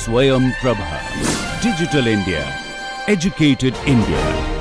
SwayamPrabha. Digital India. Educated India.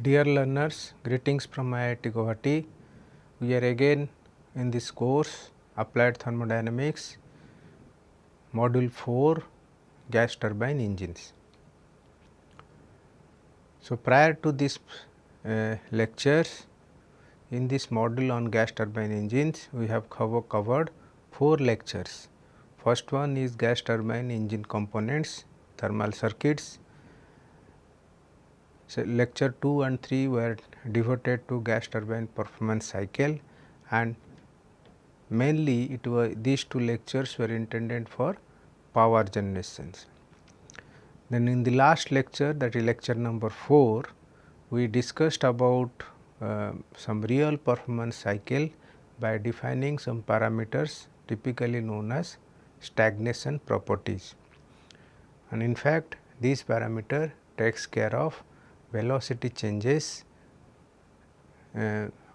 Dear learners, greetings from IIT Guwahati. We are again in this course Applied Thermodynamics, Module 4, Gas Turbine Engines. So, prior to this lectures, in this module on gas turbine engines, we have covered 4 lectures. First one is gas turbine engine components, thermal circuits. So, lecture 2 and 3 were devoted to gas turbine performance cycle, and mainly these 2 lectures were intended for power generations. Then in the last lecture, that is lecture number 4, we discussed about some real performance cycle by defining some parameters typically known as stagnation properties. And in fact, this parameter takes care of velocity changes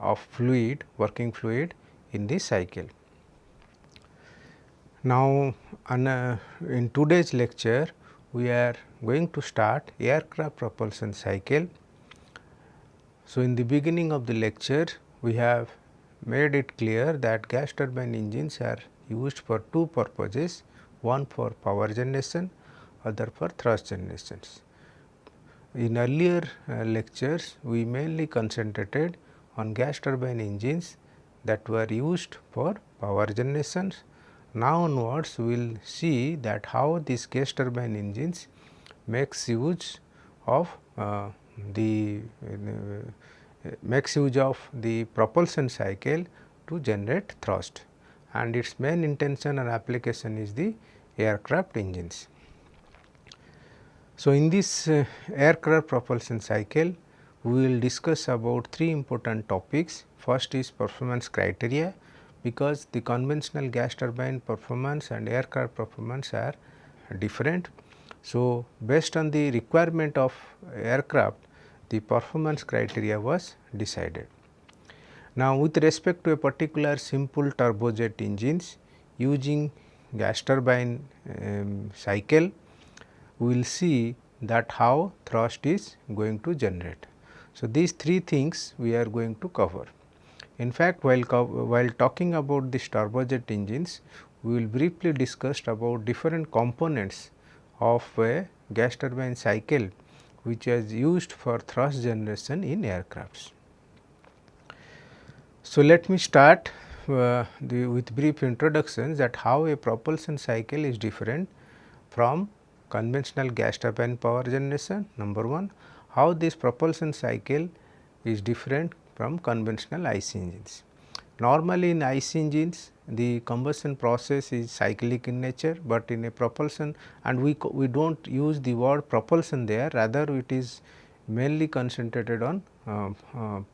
of fluid, working fluid in the cycle. Now, in today's lecture, we are going to start aircraft propulsion cycle. So, in the beginning of the lecture, we have made it clear that gas turbine engines are used for 2 purposes, one for power generation, other for thrust generations. In earlier lectures, we mainly concentrated on gas turbine engines that were used for power generations. Now onwards, we will see that how these gas turbine engines makes use of the propulsion cycle to generate thrust, and its main intention and application is the aircraft engines. So, in this aircraft propulsion cycle, we will discuss about 3 important topics. First is performance criteria, because the conventional gas turbine performance and aircraft performance are different. So, based on the requirement of aircraft, the performance criteria was decided. Now, with respect to a particular simple turbojet engines using gas turbine cycle, we will see that how thrust is going to generate. So, these 3 things we are going to cover. In fact, while talking about these turbojet engines, we will briefly discuss about different components of a gas turbine cycle which is used for thrust generation in aircrafts. So, let me start with brief introductions that how a propulsion cycle is different from conventional gas turbine power generation. Number 1, how this propulsion cycle is different from conventional IC engines. Normally in IC engines, the combustion process is cyclic in nature, but in a propulsion, and we do not use the word propulsion there, rather it is mainly concentrated on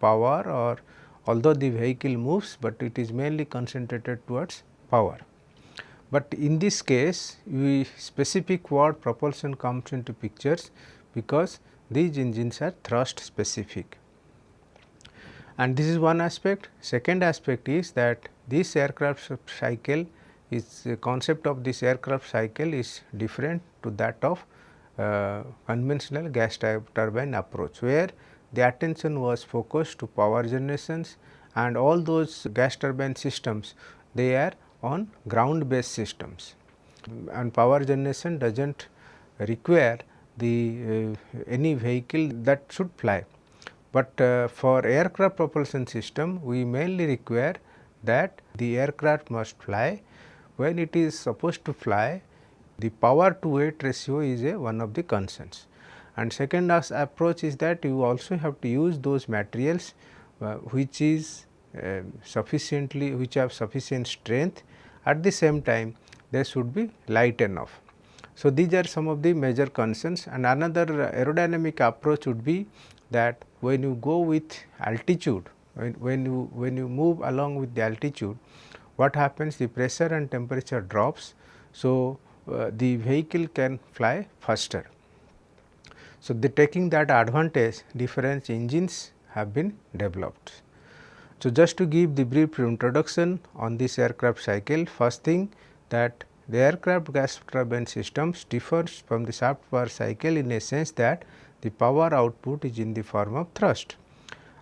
power, or although the vehicle moves, but it is mainly concentrated towards power. But in this case, specific word propulsion comes into pictures, because these engines are thrust specific. And this is one aspect. Second aspect is that this aircraft cycle is the concept of this aircraft cycle is different to that of conventional gas turbine approach, where the attention was focused to power generations, and all those gas turbine systems, they are on ground based systems, and power generation does not require the any vehicle that should fly. but for aircraft propulsion system we mainly require that the aircraft must fly. When it is supposed to fly, the power to weight ratio is one of the concerns. And second approach is that you also have to use those materials which is which have sufficient strength, at the same time they should be light enough. So, these are some of the major concerns, and another aerodynamic approach would be that when you go with altitude, when you move along with the altitude, what happens, the pressure and temperature drops. So, the vehicle can fly faster. So, taking that advantage, different engines have been developed. So, just to give the brief introduction on this aircraft cycle, first thing that the aircraft gas turbine systems differs from the shaft power cycle in a sense that the power output is in the form of thrust,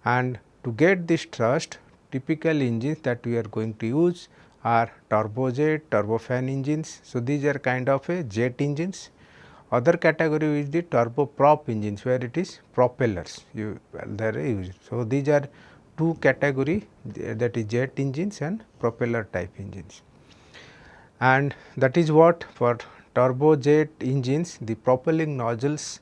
and to get this thrust, typical engines that we are going to use are turbojet, turbofan engines. So, these are kind of a jet engines. Other category is the turboprop engines, where it is propellers they are used. So, these are two category, that is jet engines and propeller type engines. And that is what for turbojet engines, the propelling nozzles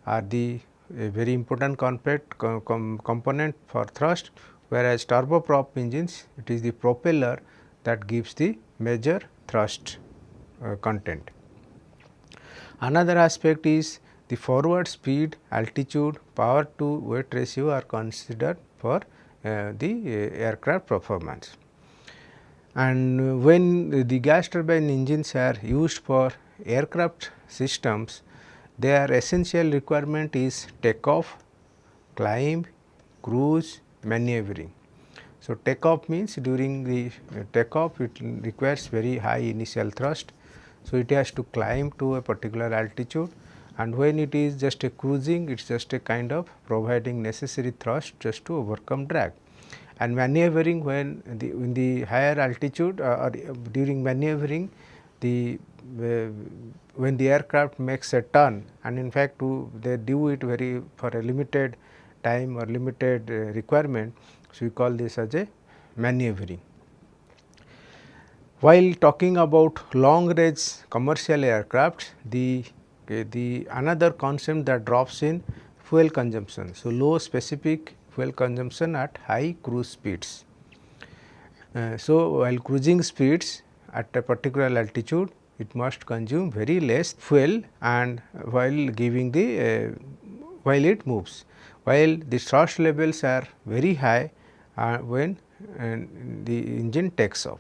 are the very important component for thrust, whereas turboprop engines, it is the propeller that gives the major thrust content. Another aspect is the forward speed, altitude, power to weight ratio are considered for the aircraft performance. And when the gas turbine engines are used for aircraft systems, their essential requirement is takeoff, climb, cruise, maneuvering. So, takeoff means during the takeoff it requires very high initial thrust. So, it has to climb to a particular altitude, and when it is just a cruising, it is just a kind of providing necessary thrust just to overcome drag. And maneuvering, when in the higher altitude or during maneuvering, when the aircraft makes a turn, and in fact they do it for a limited time or limited requirement. So, we call this as a maneuvering. While talking about long range commercial aircraft, the another concept that drops in fuel consumption. So, low specific fuel consumption at high cruise speeds. So, while cruising speeds at a particular altitude, it must consume very less fuel, and while giving the while it moves, while the thrust levels are very high when the engine takes off.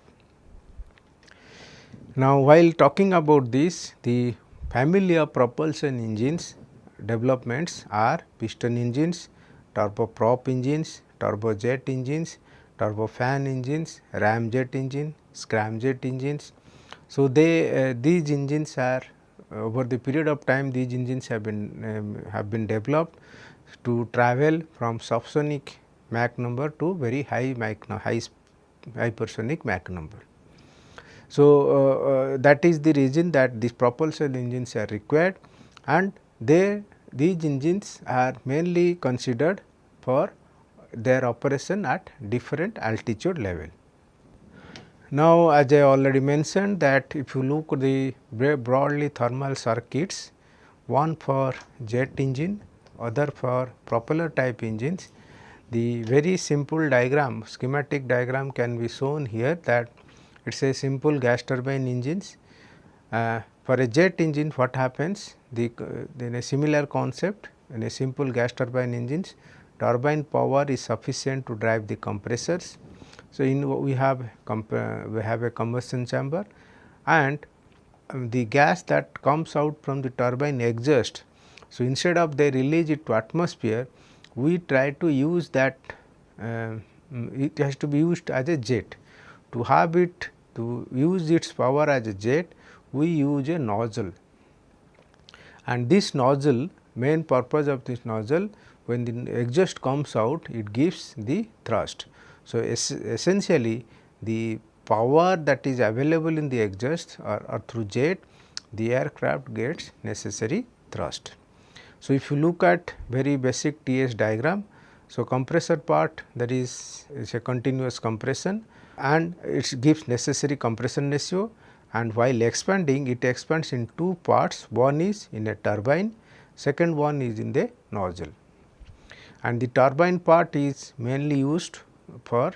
Now, while talking about this, the family of propulsion engines developments are piston engines, turboprop engines, turbojet engines, turbofan engines, ramjet engine, scramjet engines. So, these engines are over the period of time, these engines have been developed to travel from subsonic Mach number to very high hypersonic Mach number. So, that is the reason that these propulsion engines are required, and these engines are mainly considered for their operation at different altitude level. Now, as I already mentioned that if you look at the broadly thermal circuits, one for jet engine, other for propeller type engines, the very simple diagram, schematic diagram can be shown here, that it is a simple gas turbine engines. For a jet engine, what happens? In a similar concept, in a simple gas turbine engines, turbine power is sufficient to drive the compressors. So, we have a combustion chamber, and the gas that comes out from the turbine exhaust. So, instead of they release it to atmosphere, we try to use that, it has to be used as a jet. To have it, to use its power as a jet, we use a nozzle, and this nozzle, main purpose of this nozzle, when the exhaust comes out, it gives the thrust. So, essentially the power that is available in the exhaust or through jet, the aircraft gets necessary thrust. So, if you look at very basic TS diagram, So, compressor part, that is a continuous compression and it gives necessary compression ratio, and while expanding it expands in two parts, one is in a turbine, second one is in the nozzle, and the turbine part is mainly used for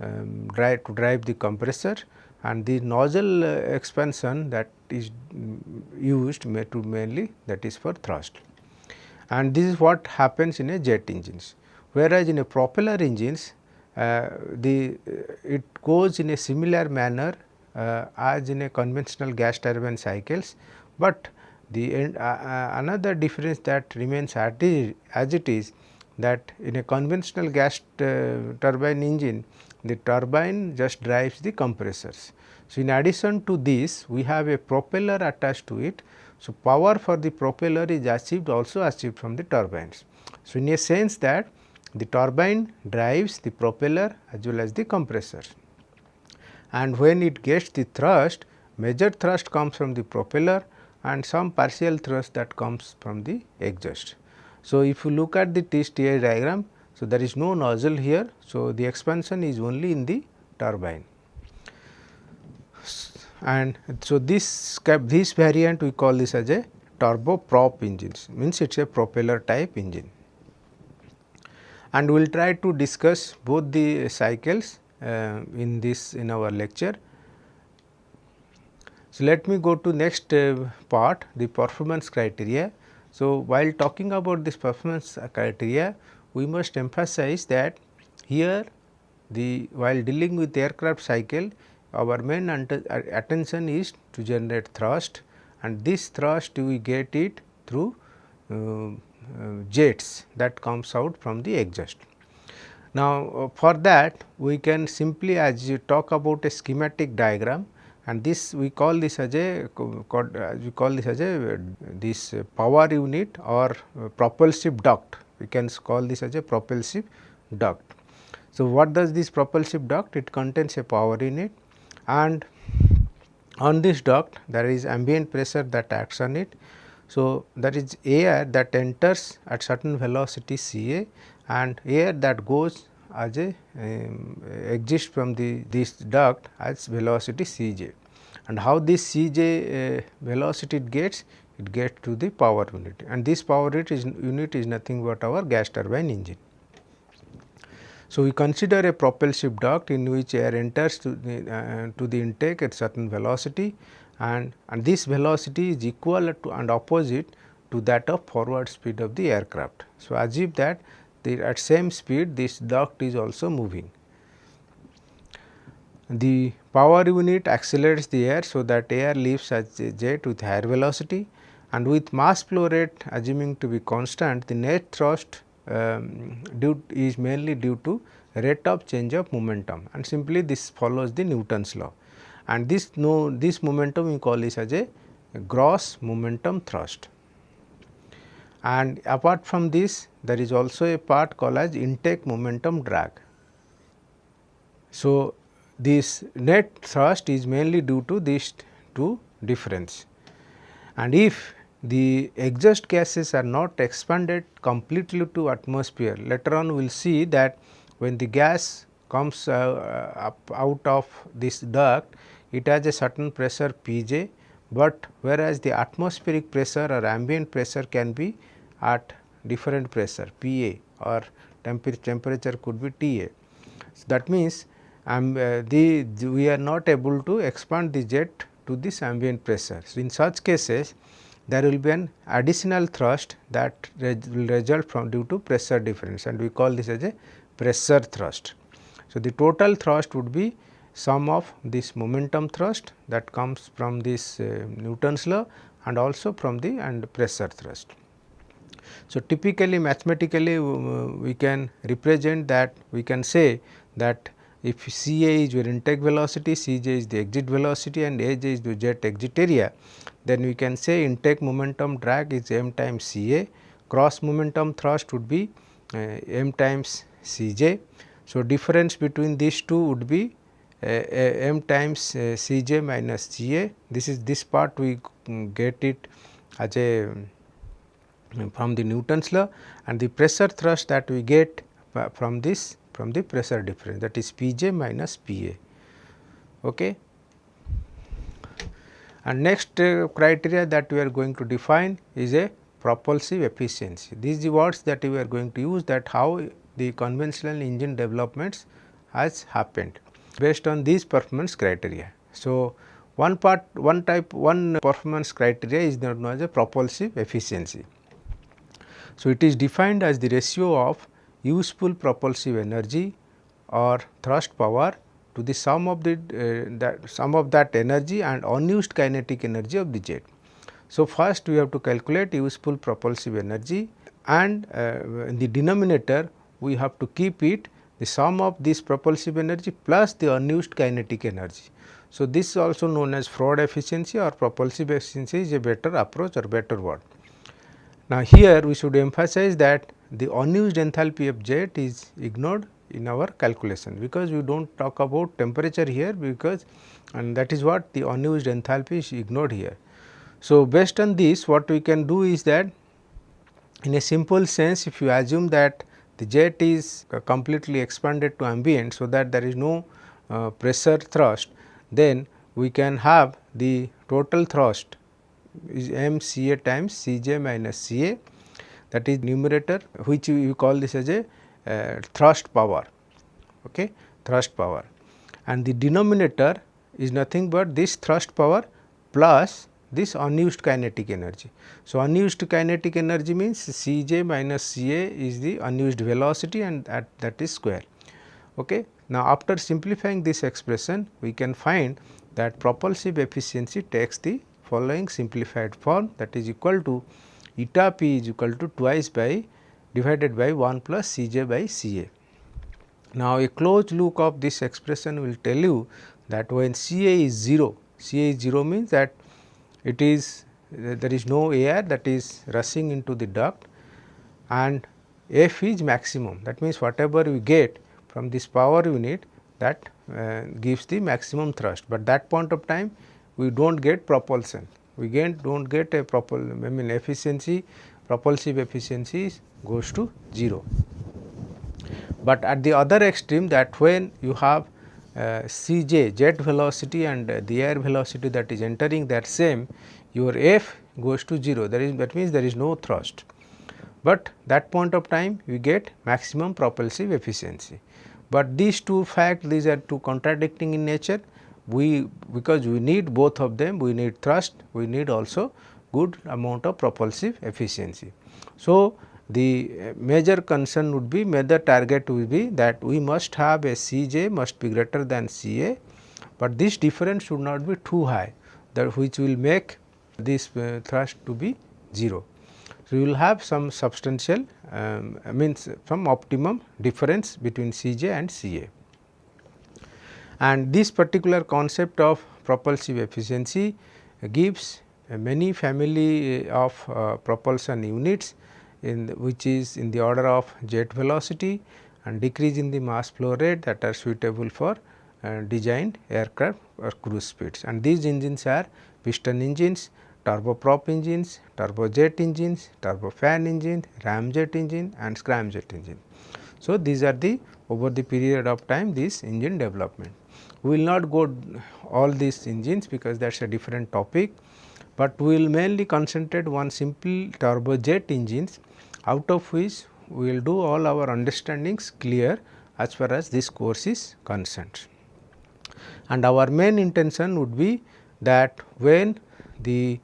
to drive the compressor, and the nozzle expansion that is used to mainly that is for thrust. And this is what happens in a jet engines, whereas in a propeller engines it goes in a similar manner as in a conventional gas turbine cycles, but the another difference that remains as it is that in a conventional gas turbine engine, the turbine just drives the compressors. So, in addition to this we have a propeller attached to it. So, power for the propeller is also achieved from the turbines. So, in a sense that the turbine drives the propeller as well as the compressors, and when it gets the thrust, major thrust comes from the propeller and some partial thrust that comes from the exhaust. So, if you look at the TI diagram, so there is no nozzle here. So, the expansion is only in the turbine, and so this variant we call this as a turboprop engines, means it is a propeller type engine, and we will try to discuss both the cycles in our lecture. So, let me go to next part, the performance criteria. So, while talking about this performance criteria, we must emphasize that here while dealing with aircraft cycle, our main attention is to generate thrust, and this thrust we get it through jets that comes out from the exhaust. Now, for that we can simply, as you talk about a schematic diagram, and this we call this as a this power unit or propulsive duct. We can call this as a propulsive duct. So, what does this propulsive duct? It contains a power unit, and on this duct there is ambient pressure that acts on it. So, there is air that enters at certain velocity Ca and air that goes as a exits from this duct as velocity Cj, and how this Cj velocity it gets to the power unit, and this power unit is nothing but our gas turbine engine. So, we consider a propulsive duct in which air enters to the intake at certain velocity, and this velocity is equal to and opposite to that of forward speed of the aircraft. So, assume that at same speed this duct is also moving. The power unit accelerates the air, so that air leaves as a jet with higher velocity, and with mass flow rate assuming to be constant, the net thrust is mainly due to rate of change of momentum, and simply this follows the Newton's law, and this momentum we call this as a gross momentum thrust. And apart from this, there is also a part called as intake momentum drag. So, this net thrust is mainly due to these two difference, and if the exhaust gases are not expanded completely to atmosphere, later on we will see that when the gas comes up out of this duct, it has a certain pressure Pj, but whereas the atmospheric pressure or ambient pressure can be at different pressure Pa, or temperature could be Ta. So, that means we are not able to expand the jet to this ambient pressure. So, in such cases there will be an additional thrust that will result from due to pressure difference, and we call this as a pressure thrust. So, the total thrust would be sum of this momentum thrust that comes from this Newton's law and also from the pressure thrust. So, typically mathematically we can represent that, we can say that if Ca is your intake velocity, Cj is the exit velocity, and Aj is the jet exit area, then we can say intake momentum drag is m times Ca, cross momentum thrust would be m times Cj. So, difference between these two would be m times Cj minus Ca. This part we get it as a from the Newton's law, and the pressure thrust that we get from the pressure difference, that is Pj minus Pa. Okay. And next criteria that we are going to define is a propulsive efficiency. These are the words that we are going to use, that how the conventional engine developments has happened based on these performance criteria. So, one performance criteria is known as a propulsive efficiency. So, it is defined as the ratio of useful propulsive energy or thrust power to the sum of that energy and unused kinetic energy of the jet. So, first we have to calculate useful propulsive energy, and in the denominator we have to keep it the sum of this propulsive energy plus the unused kinetic energy. So, this is also known as Froude efficiency or propulsive efficiency is a better approach or better word. Now, here we should emphasize that the unused enthalpy of jet is ignored in our calculation, because we do not talk about temperature here, because and that is what the unused enthalpy is ignored here. So, based on this, what we can do is that in a simple sense, if you assume that the jet is completely expanded to ambient, so that there is no pressure thrust, then we can have the total thrust is m Ca times Cj minus Ca, that is numerator, which we call this as a thrust power, okay, thrust power, and the denominator is nothing but this thrust power plus this unused kinetic energy. So, unused kinetic energy means Cj minus Ca is the unused velocity, and that is square. Okay. Now, after simplifying this expression, we can find that propulsive efficiency takes the following simplified form, that is equal to eta p is equal to twice by divided by 1 plus Cj by Ca. Now, a closed look of this expression will tell you that when Ca is 0, Ca is 0 means that it is there is no air that is rushing into the duct, and F is maximum, that means whatever we get from this power unit, that gives the maximum thrust, but that point of time we do not get propulsion, we do not get a efficiency, propulsive efficiency goes to 0. But at the other extreme, that when you have Cj jet velocity and the air velocity that is entering that same, your F goes to 0, that means there is no thrust, but that point of time we get maximum propulsive efficiency. But these two facts, these are two contradicting in nature, because we need both of them, we need thrust, we need also good amount of propulsive efficiency. So, the major concern would be, major target will be that we must have a Cj must be greater than Ca, but this difference should not be too high, that which will make this thrust to be 0. So, you will have some substantial means some optimum difference between Cj and Ca. And this particular concept of propulsive efficiency gives many family of propulsion units which is in the order of jet velocity and decrease in the mass flow rate that are suitable for designed aircraft or cruise speeds. And these engines are piston engines, turboprop engines, turbojet engines, turbofan engine, ramjet engine and scramjet engine. So, these are the over the period of time this engine development. We will not go all these engines because that is a different topic, but we will mainly concentrate one simple turbojet engines, out of which we will do all our understandings clear as far as this course is concerned. And our main intention would be that when we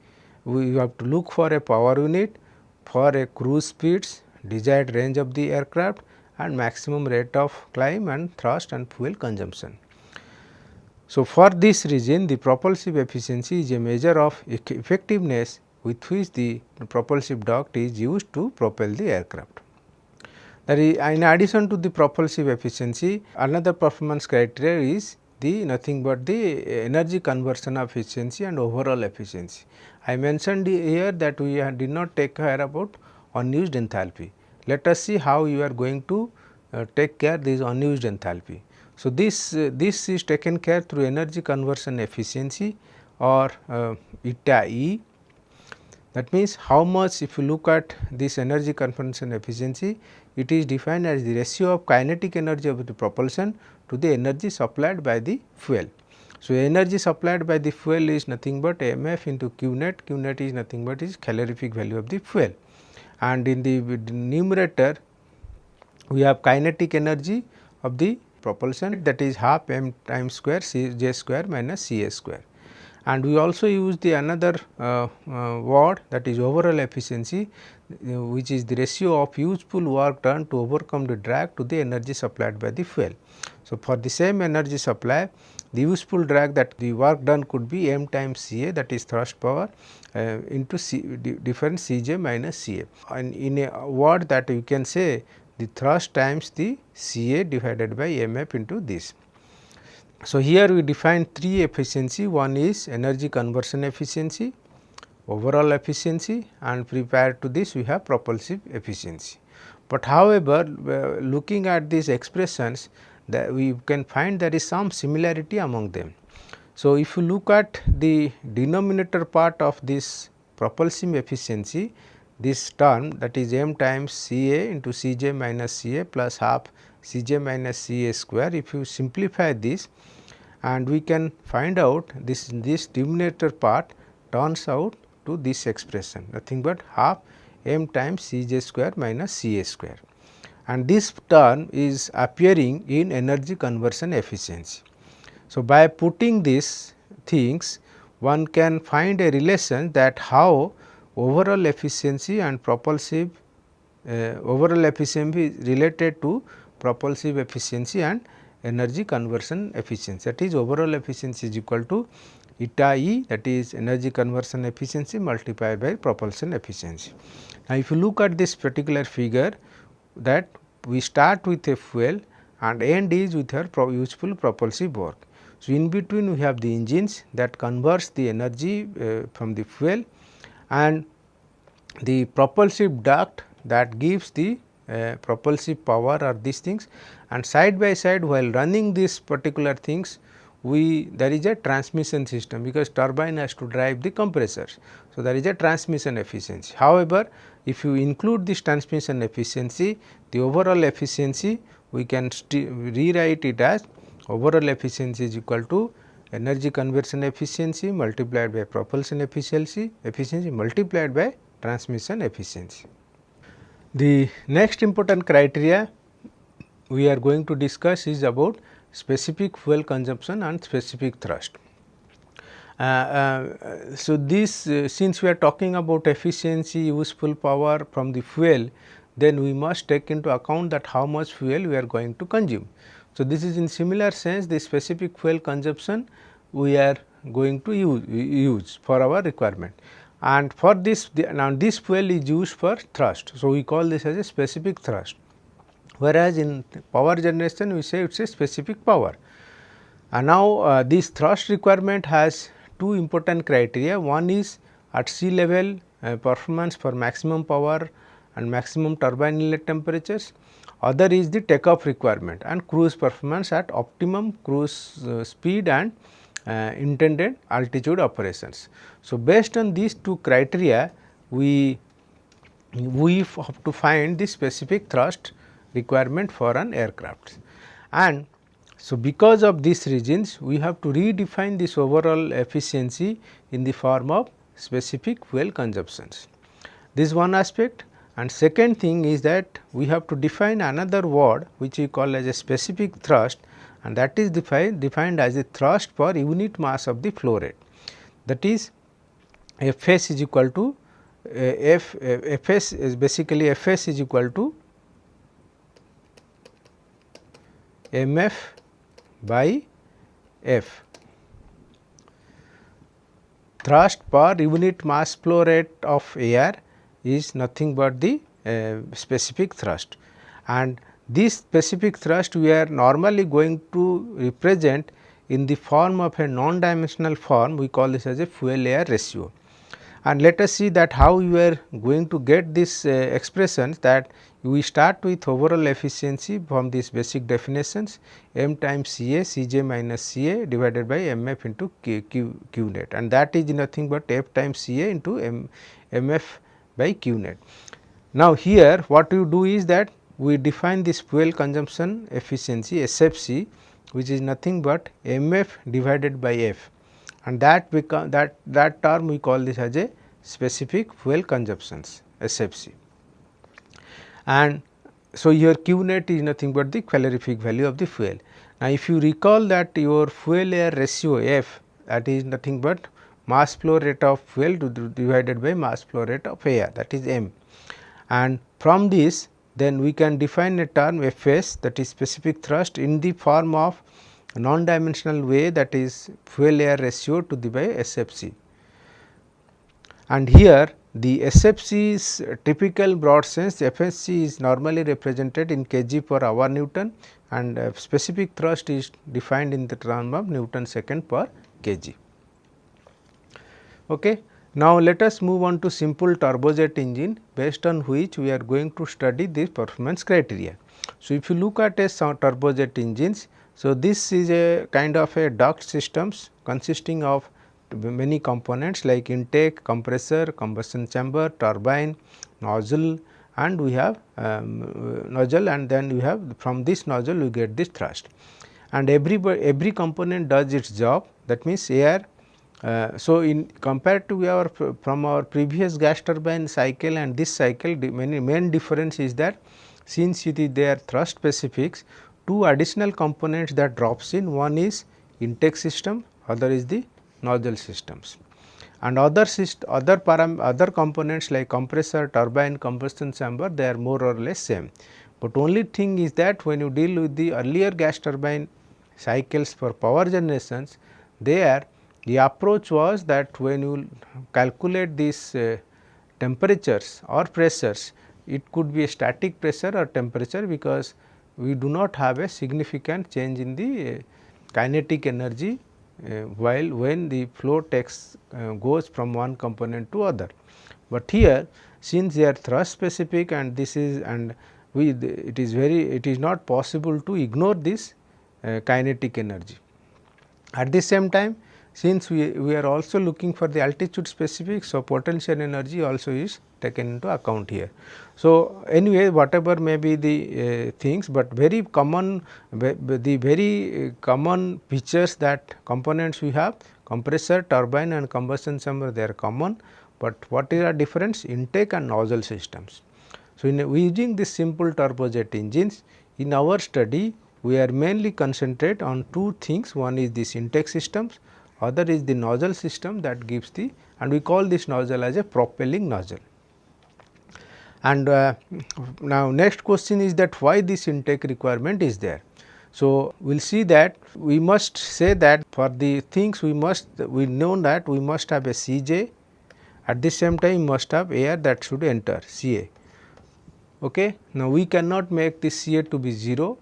have to look for a power unit for a cruise speeds, desired range of the aircraft and maximum rate of climb and thrust and fuel consumption. So, for this reason the propulsive efficiency is a measure of effectiveness with which the propulsive duct is used to propel the aircraft. That is, in addition to the propulsive efficiency, another performance criteria is the nothing but the energy conversion of efficiency and overall efficiency. I mentioned here that we did not take care about unused enthalpy. Let us see how you are going to take care this unused enthalpy. So, this is taken care through energy conversion efficiency or eta E. That means, how much, if you look at this energy conversion efficiency, it is defined as the ratio of kinetic energy of the propulsion to the energy supplied by the fuel. So, energy supplied by the fuel is nothing but mf into q net, q net is nothing but is calorific value of the fuel, and in the numerator we have kinetic energy of the propulsion, that is half m times square c j square minus c a square. And we also use the another word, that is overall efficiency, which is the ratio of useful work done to overcome the drag to the energy supplied by the fuel. So, for the same energy supply, the useful drag, that the work done could be m times C A, that is thrust power, into difference C j minus C A, and in a word that you can say the thrust times the C A divided by m f into this. So, here we define three efficiency, one is energy conversion efficiency, overall efficiency, and prior to this we have propulsive efficiency. But however, looking at these expressions, that we can find there is some similarity among them. So, if you look at the denominator part of this propulsive efficiency, this term, that is m times C A into C j minus C A plus half C j minus C A square, if you simplify this, and we can find out this denominator part turns out to this expression, nothing but half m times C j square minus C A square, and this term is appearing in energy conversion efficiency. So, by putting these things, one can find a relation that how overall efficiency and propulsive overall efficiency is related to propulsive efficiency and energy conversion efficiency, that is overall efficiency is equal to eta E, that is energy conversion efficiency multiplied by propulsion efficiency. Now, if you look at this particular figure, that we start with a fuel and end is with her useful propulsive work. So, in between we have the engines that converts the energy from the fuel, and the propulsive duct that gives the propulsive power or these things, and side by side while running these particular things, there is a transmission system, because turbine has to drive the compressors. So, there is a transmission efficiency. However, if you include this transmission efficiency, the overall efficiency we can rewrite it as overall efficiency is equal to energy conversion efficiency multiplied by propulsion efficiency multiplied by transmission efficiency. The next important criteria we are going to discuss is about specific fuel consumption and specific thrust. So, this since we are talking about efficiency, useful power from the fuel, then we must take into account that how much fuel we are going to consume. So, this is in similar sense the specific fuel consumption we are going to use for our requirement, and for this now this fuel is used for thrust. So, we call this as a specific thrust, whereas in power generation we say it is a specific power. And now, this thrust requirement has two important criteria. One is at sea level performance for maximum power and maximum turbine inlet temperatures, other is the takeoff requirement and cruise performance at optimum cruise speed and intended altitude operations. So, based on these two criteria, we have to find the specific thrust requirement for an aircraft. And so, because of these reasons, we have to redefine this overall efficiency in the form of specific fuel consumptions. This is one aspect, and second thing is that we have to define another word which we call as a specific thrust, and that is defined as a thrust per unit mass of the flow rate. That is, Fs is equal to Fs is basically Fs is equal to Mf by F. Thrust per unit mass flow rate of air is nothing but the specific thrust, and this specific thrust we are normally going to represent in the form of a non-dimensional form. We call this as a fuel air ratio, and let us see that how we are going to get this expressions. That we start with overall efficiency from these basic definitions, m times C A C j minus C A divided by m f into Q net, and that is nothing but f times C A into m f by Q net. Now, here what you do is that we define this fuel consumption efficiency SFC, which is nothing but mf divided by f, and that become that term we call this as a specific fuel consumptions SFC. And so, here Q net is nothing but the calorific value of the fuel. Now, if you recall that your fuel air ratio F, that is nothing but mass flow rate of fuel divided by mass flow rate of air, that is m, and from this then we can define a term Fs, that is specific thrust, in the form of non-dimensional way, that is fuel air ratio to the by SFC. And here the SFC's typical broad sense, FSC is normally represented in kg per hour Newton, and specific thrust is defined in the term of Newton second per kg. Okay. Now, let us move on to simple turbojet engine, based on which we are going to study this performance criteria. So, if you look at a turbojet engines, so this is a kind of a duct systems consisting of many components like intake, compressor, combustion chamber, turbine, nozzle, and we have nozzle, and then we have from this nozzle we get this thrust, and every component does its job, that means air. So, in compared to our from our previous gas turbine cycle and this cycle, the main difference is that since it is their thrust specifics, two additional components that drops in, one is intake system, other is the nozzle systems, and other components like compressor, turbine, combustion chamber, they are more or less same. But only thing is that when you deal with the earlier gas turbine cycles for power generations, there the approach was that when you calculate these temperatures or pressures, it could be a static pressure or temperature, because we do not have a significant change in the kinetic energy while when the flow takes goes from one component to other. But here, since they are thrust specific, and this is it is not possible to ignore this kinetic energy. At the same time, since we are also looking for the altitude specific, so potential energy also is taken into account here. So, anyway, whatever may be the things, but very common features that components we have, compressor, turbine and combustion chamber, they are common, but what is our difference? Intake and nozzle systems. So, using this simple turbojet engines, in our study we are mainly concentrate on two things, one is this intake systems, other is the nozzle system that gives the, and we call this nozzle as a propelling nozzle. And now next question is that why this intake requirement is there. So, we will see that we must say that for the things we know that we must have a Cj, at the same time we must have air that should enter Ca. Okay. Now, we cannot make this Ca to be 0,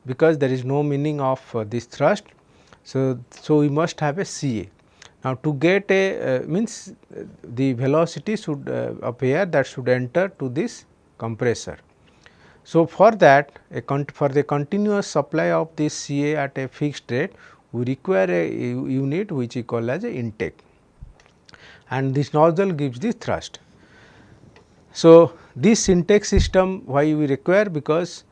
because there is no meaning of this thrust. So, we must have a Ca. Now, to get a means the velocity should of air that should enter to this compressor. So, for that for the continuous supply of this Ca at a fixed rate, we require a unit which is called as a intake, and this nozzle gives the thrust. So, this intake system why we require, because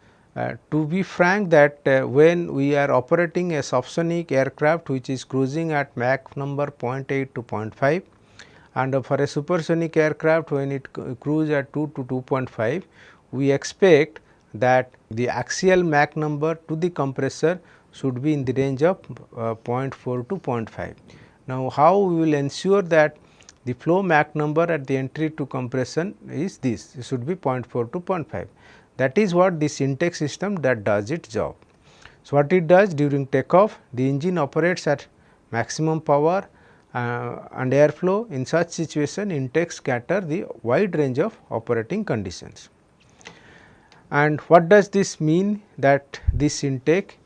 to be frank that when we are operating a subsonic aircraft which is cruising at Mach number 0.8 to 0.5, and for a supersonic aircraft when it cruise at 2 to 2.5, we expect that the axial Mach number to the compressor should be in the range of 0.4 to 0.5. Now, how we will ensure that the flow Mach number at the entry to compression is this, it should be 0.4 to 0.5. That is what this intake system that does its job. So, what it does during takeoff, the engine operates at maximum power and airflow. In such situation, intakes cater the wide range of operating conditions. And what does this mean, that this intake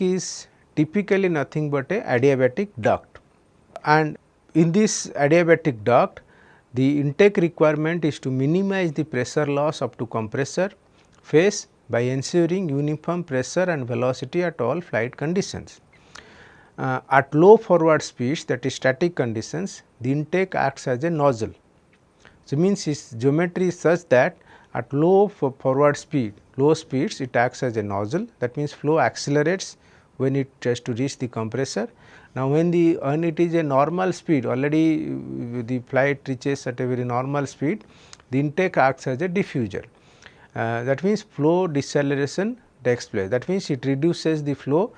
is typically nothing but a adiabatic duct, and in this adiabatic duct, the intake requirement is to minimize the pressure loss up to compressor phase by ensuring uniform pressure and velocity at all flight conditions. At low forward speeds, that is static conditions, the intake acts as a nozzle. So, means its geometry is such that at low forward speed, low speeds it acts as a nozzle, that means flow accelerates when it tries to reach the compressor. Now, when it is a normal speed, already the flight reaches at a very normal speed, the intake acts as a diffuser. That means flow deceleration takes place, that means it reduces the flow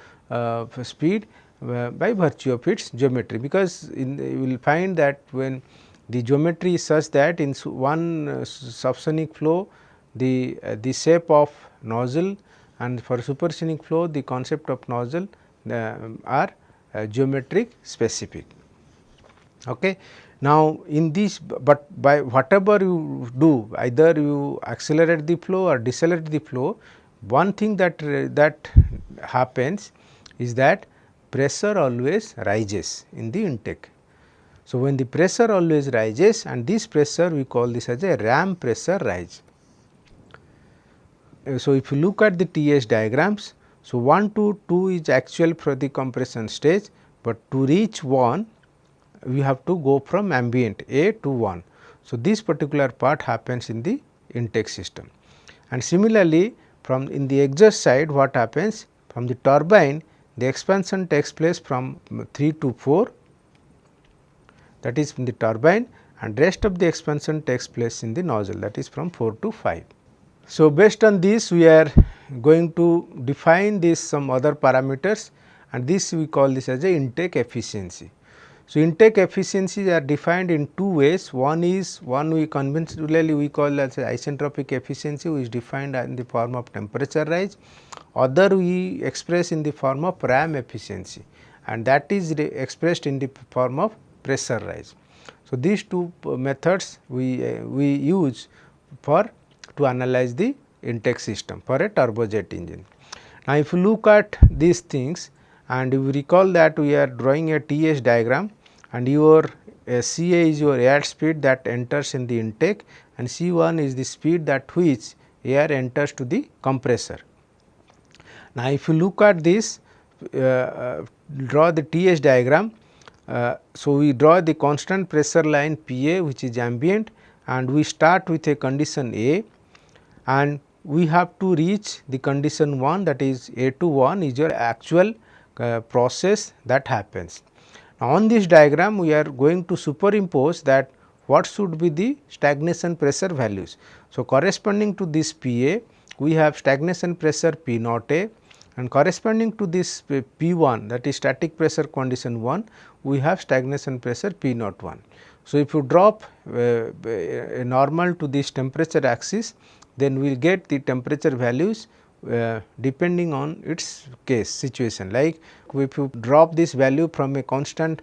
speed by virtue of its geometry, because you will find that when the geometry is such that in one subsonic flow the shape of nozzle, and for supersonic flow the concept of nozzle are geometric specific. Okay. Now, in this, but by whatever you do, either you accelerate the flow or decelerate the flow, one thing that happens is that pressure always rises in the intake. So, when the pressure always rises, and this pressure we call this as a ram pressure rise. So, if you look at the TS diagrams, so 1 to 2 is actual for the compression stage, but to reach 1 we have to go from ambient A to 1. So, this particular part happens in the intake system, and similarly from in the exhaust side what happens, from the turbine the expansion takes place from 3 to 4, that is from the turbine, and rest of the expansion takes place in the nozzle, that is from 4 to 5. So, based on this we are going to define this some other parameters, and this we call this as a intake efficiency. So, intake efficiencies are defined in two ways. One we conventionally we call as isentropic efficiency, which is defined in the form of temperature rise. Other we express in the form of ram efficiency, and that is expressed in the form of pressure rise. So, these two methods we use for to analyze the intake system for a turbojet engine. Now, if you look at these things and you recall that we are drawing a TS diagram, and your CA is your air speed that enters in the intake, and C1 is the speed that which air enters to the compressor. Now, if you look at this, draw the TS diagram. So, we draw the constant pressure line PA, which is ambient, and we start with a condition A, and we have to reach the condition 1, that is A to 1 is your actual process that happens. Now, on this diagram we are going to superimpose that what should be the stagnation pressure values. So, corresponding to this PA we have stagnation pressure P naught A, and corresponding to this P1, that is static pressure condition 1, we have stagnation pressure P naught 1. So, if you drop a normal to this temperature axis, then we will get the temperature values depending on its case situation. Like if you drop this value from a constant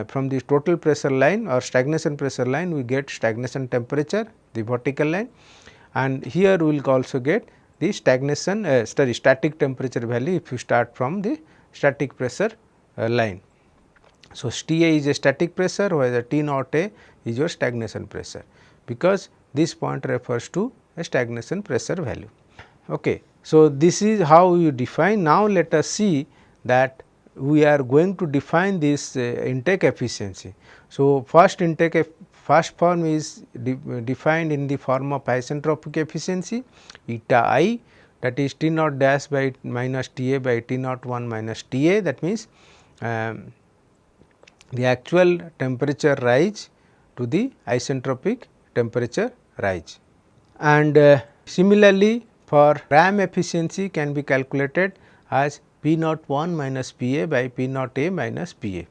from the total pressure line or stagnation pressure line, we get stagnation temperature, the vertical line, and here we will also get the stagnation static temperature value if you start from the static pressure line. So, TA is a static pressure, whereas T naught A is your stagnation pressure, because this point refers to a stagnation pressure value. Okay. So, this is how you define. Now, let us see that we are going to define this intake efficiency. So, first form is defined in the form of isentropic efficiency eta I, that is T naught dash by minus TA by T naught 1 minus TA, that means the actual temperature rise to the isentropic temperature rise. And similarly, for ram efficiency can be calculated as P naught 1 minus PA by P naught A minus PA.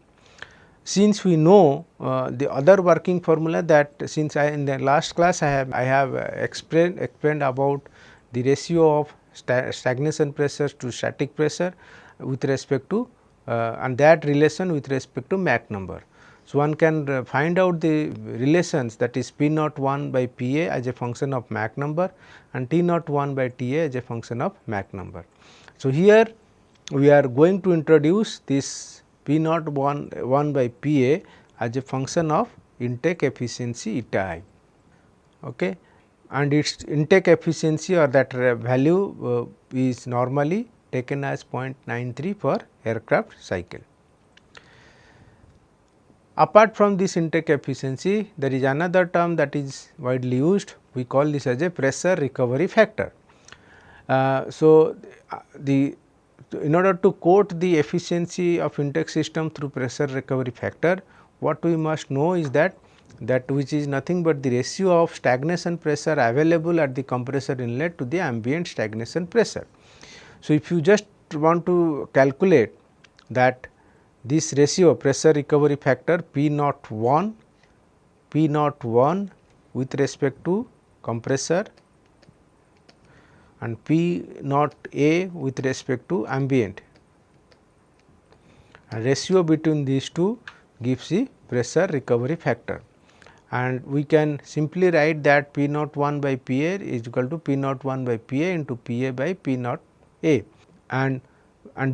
Since we know the other working formula, that since in the last class I have explained about the ratio of stagnation pressure to static pressure with respect to and that relation with respect to Mach number. So, one can find out the relations, that is P naught 1 by PA as a function of Mach number and T naught 1 by TA as a function of Mach number. So, here we are going to introduce this P naught 1 by PA as a function of intake efficiency eta I, okay, and its intake efficiency or that value is normally taken as 0.93 per aircraft cycle. Apart from this intake efficiency, there is another term that is widely used, we call this as a pressure recovery factor. In order to quote the efficiency of intake system through pressure recovery factor, what we must know is that which is nothing but the ratio of stagnation pressure available at the compressor inlet to the ambient stagnation pressure. So, if you just want to calculate that this ratio pressure recovery factor P naught 1 with respect to compressor and P naught A with respect to ambient, and ratio between these two gives the pressure recovery factor, and we can simply write that P naught 1 by P A is equal to P naught 1 by P A into P A by P naught A, and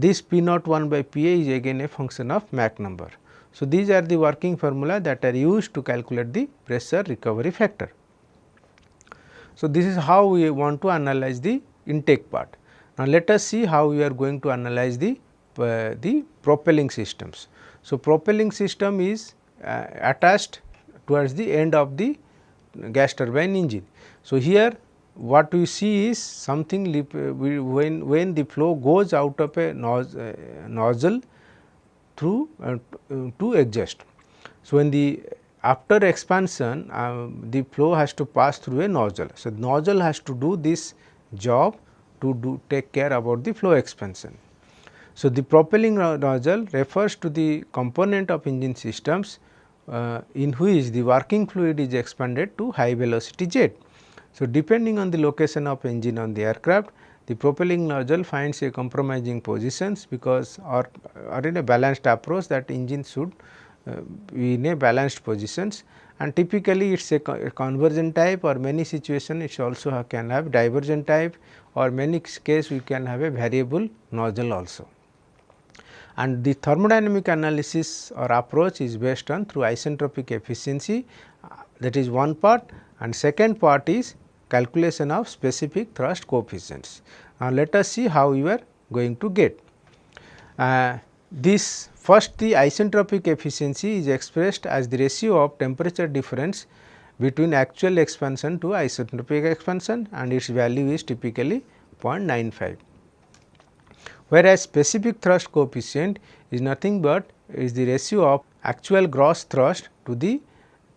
this P naught 1 by P A is again a function of Mach number. So, these are the working formula that are used to calculate the pressure recovery factor. So, this is how we want to analyze the intake part. Now, let us see how we are going to analyze the propelling systems. So, propelling system is attached towards the end of the gas turbine engine. So, here what we see is something when the flow goes out of a nozzle through to exhaust. So, when the after expansion the flow has to pass through a nozzle. So, nozzle has to do this job to take care about the flow expansion. So, the propelling nozzle refers to the component of engine systems in which the working fluid is expanded to high velocity jet. So, depending on the location of engine on the aircraft, the propelling nozzle finds a compromising positions because or in a balanced approach that engine should be in a balanced positions, and typically it is a convergent type, or many situations it also can have divergent type, or many case we can have a variable nozzle also. And the thermodynamic analysis or approach is based on through isentropic efficiency, that is one part, and second part is calculation of specific thrust coefficients. Now, let us see how we are going to get. This first, the isentropic efficiency is expressed as the ratio of temperature difference between actual expansion to isentropic expansion, and its value is typically 0.95. Whereas, specific thrust coefficient is nothing but is the ratio of actual gross thrust to the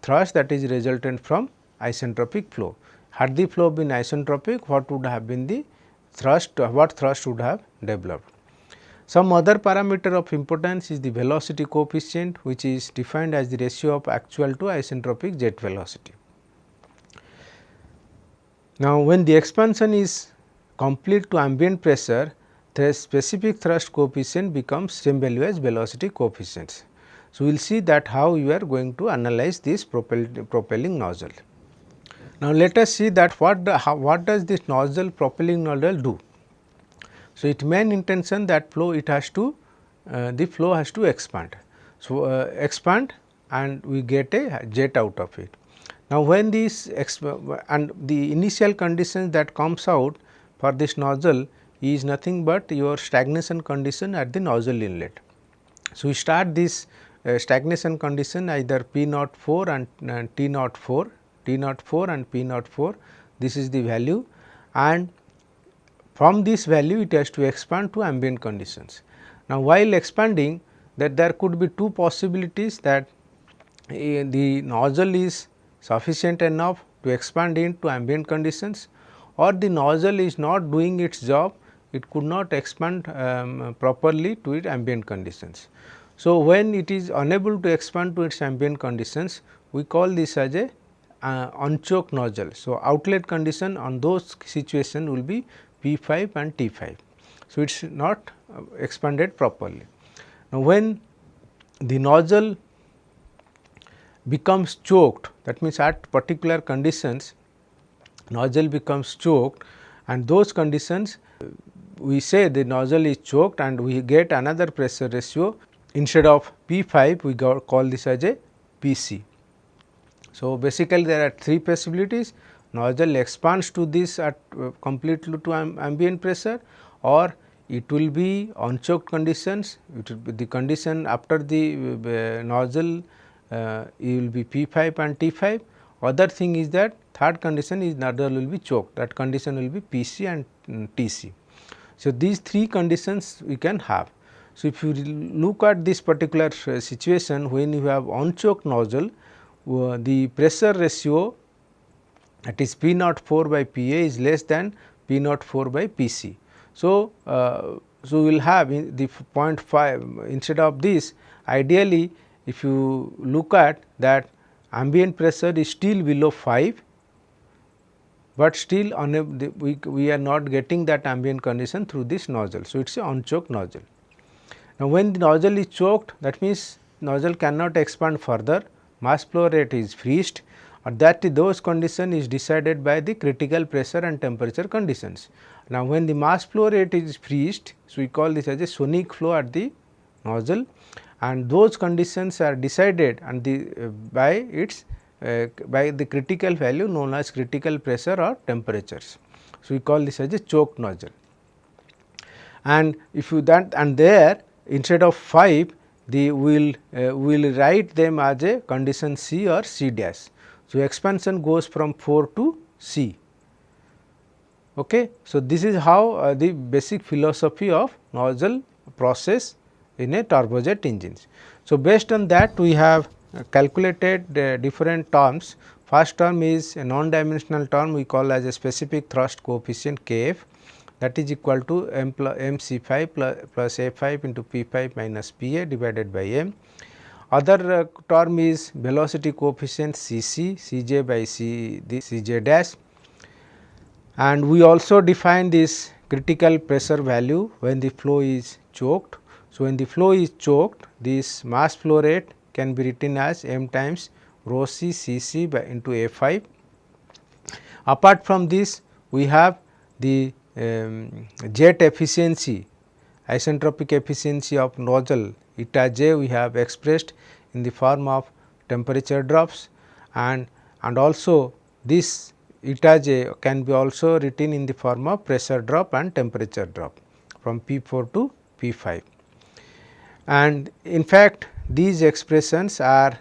thrust that is resultant from isentropic flow. Had the flow been isentropic, what would have been the thrust, what thrust would have developed. Some other parameter of importance is the velocity coefficient, which is defined as the ratio of actual to isentropic jet velocity. Now, when the expansion is complete to ambient pressure, the specific thrust coefficient becomes same value as velocity coefficients. So, we will see that how you are going to analyze this propelling nozzle. Now, let us see that what does this nozzle propelling nozzle do. So, its main intention that flow it has to the flow has to expand. So, expand and we get a jet out of it. Now, when this and the initial conditions that comes out for this nozzle is nothing but your stagnation condition at the nozzle inlet. So, we start this stagnation condition either P naught 4 and T naught 4, T naught 4 and P naught 4, this is the value, and from this value it has to expand to ambient conditions. Now, while expanding, that there could be two possibilities, that the nozzle is sufficient enough to expand into ambient conditions, or the nozzle is not doing its job, it could not expand properly to its ambient conditions. So, when it is unable to expand to its ambient conditions, we call this as a unchoked nozzle. So, outlet condition on those situations will be P5 and T5. So, it is not expanded properly. Now, when the nozzle becomes choked, that means at particular conditions nozzle becomes choked, and those conditions we say the nozzle is choked and we get another pressure ratio, instead of P5 we call this as a PC. So, basically there are three possibilities: nozzle expands to this at completely to ambient pressure, or it will be unchoked conditions, it will be the condition after the nozzle it will be P5 and T5. Other thing is that third condition is nozzle will be choked, that condition will be PC and TC. So, these three conditions we can have. So, if you look at this particular situation, when you have unchoked nozzle, the pressure ratio, that is P naught 4 by Pa is less than P naught 4 by Pc. So, we will have the 0.5 instead of this. Ideally, if you look at that, ambient pressure is still below 5, but still we are not getting that ambient condition through this nozzle. So, it is an unchoked nozzle. Now, when the nozzle is choked, that means nozzle cannot expand further, mass flow rate is freezed, or that those condition is decided by the critical pressure and temperature conditions. Now, when the mass flow rate is freezed, so we call this as a sonic flow at the nozzle, and those conditions are decided and by the critical value known as critical pressure or temperatures. So, we call this as a choked nozzle. And if you that and there instead of 5, we will write them as a condition C or C dash. So, expansion goes from 4 to C. Okay. So, this is how the basic philosophy of nozzle process in a turbojet engines. So, based on that we have calculated different terms. First term is a non-dimensional term, we call as a specific thrust coefficient Kf, that is equal to mc5 plus a5 into p5 minus pa divided by m. Other term is velocity coefficient Cc, Cj by Cj dash, and we also define this critical pressure value when the flow is choked. So, when the flow is choked, this mass flow rate can be written as m times rho c Cc by into a5. Apart from this, we have the jet efficiency, isentropic efficiency of nozzle eta j we have expressed in the form of temperature drops, and also this eta j can be also written in the form of pressure drop and temperature drop from P4 to P5. And in fact, these expressions are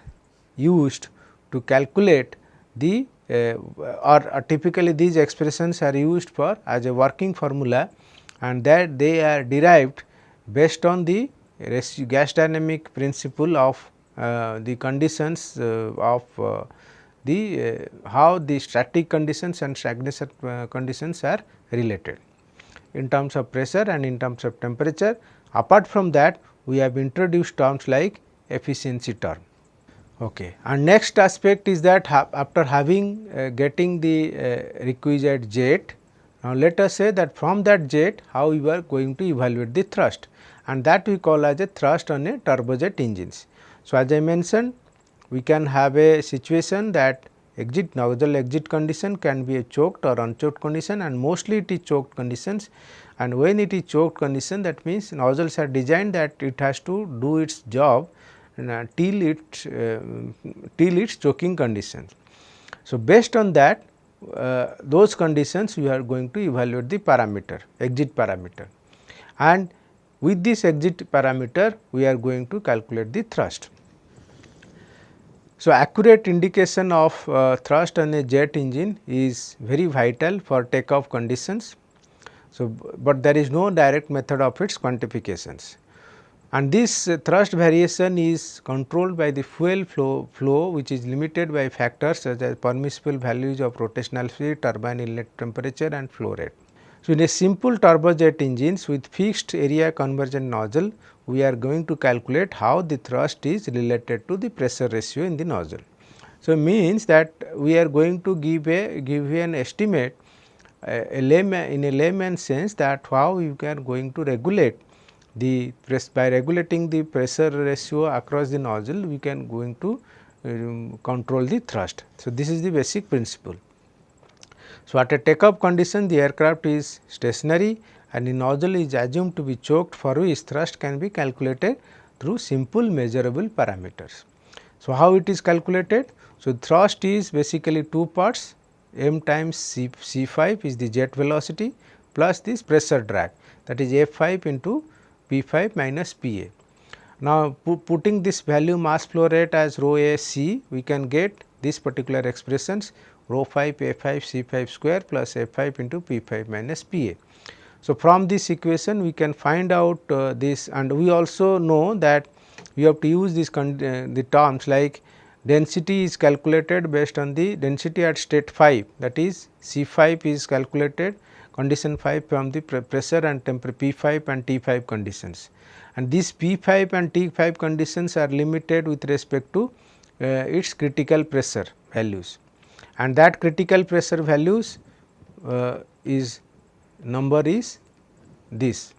used to calculate the or typically these expressions are used for as a working formula, and that they are derived based on the gas dynamic principle of the conditions of how the static conditions and stagnation conditions are related in terms of pressure and in terms of temperature. Apart from that, we have introduced terms like efficiency term. Okay. And next aspect is that after having getting the requisite jet, now let us say that from that jet how we are going to evaluate the thrust, and that we call as a thrust on a turbojet engines. So, as I mentioned, we can have a situation that nozzle exit condition can be a choked or unchoked condition, and mostly it is choked conditions, and when it is choked condition, that means nozzles are designed that it has to do its job till its choking conditions. So, based on that those conditions we are going to evaluate the parameter, exit parameter, and with this exit parameter we are going to calculate the thrust. So, accurate indication of thrust on a jet engine is very vital for takeoff conditions. So, but there is no direct method of its quantifications, and this thrust variation is controlled by the fuel flow which is limited by factors such as permissible values of rotational speed, turbine inlet temperature and flow rate. So, in a simple turbojet engines with fixed area conversion nozzle, we are going to calculate how the thrust is related to the pressure ratio in the nozzle. So, means that we are going to give an estimate in a layman's sense that how you are going to regulate the by regulating the pressure ratio across the nozzle, we can going to control the thrust. So, this is the basic principle. So, at a takeoff condition, the aircraft is stationary and the nozzle is assumed to be choked, for which thrust can be calculated through simple measurable parameters. So, how it is calculated? So, thrust is basically two parts, m times c5 is the jet velocity plus this pressure drag, that is F5 into P5 minus Pa. Now, putting this value mass flow rate as rho a c, we can get these particular expressions rho 5 A 5 C 5 square plus F 5 into P 5 minus P A. So, from this equation we can find out this, and we also know that we have to use this the terms like density is calculated based on the density at state 5, that is C 5 is calculated condition 5 from the pressure and temperature P 5 and T 5 conditions, and these P 5 and T 5 conditions are limited with respect to its critical pressure values, and that critical pressure values is number is this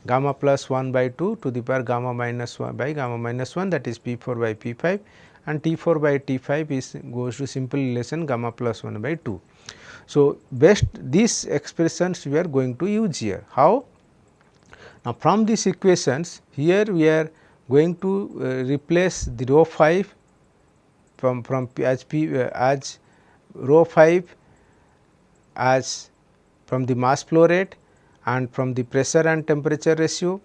gamma plus 1 by 2 to the power gamma minus 1 by gamma minus 1, that is P 4 by P 5, and T 4 by T 5 is goes to simple relation gamma plus 1 by 2. So, based these expressions we are going to use here. How? Now, from these equations here we are going to replace the rho 5 from as rho 5 as from the mass flow rate, and from the pressure and temperature ratio,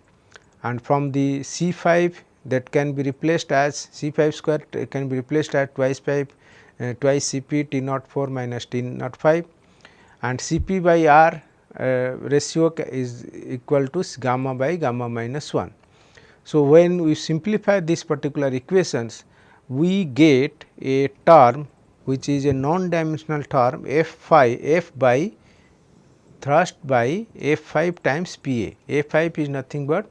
and from the C 5 that can be replaced as C 5 square can be replaced at twice C p T naught 4 minus T naught 5, and C p by R ratio is equal to gamma by gamma minus 1. So, when we simplify these particular equations, we get a term which is a non-dimensional term F by thrust by F 5 times P A. F 5 is nothing but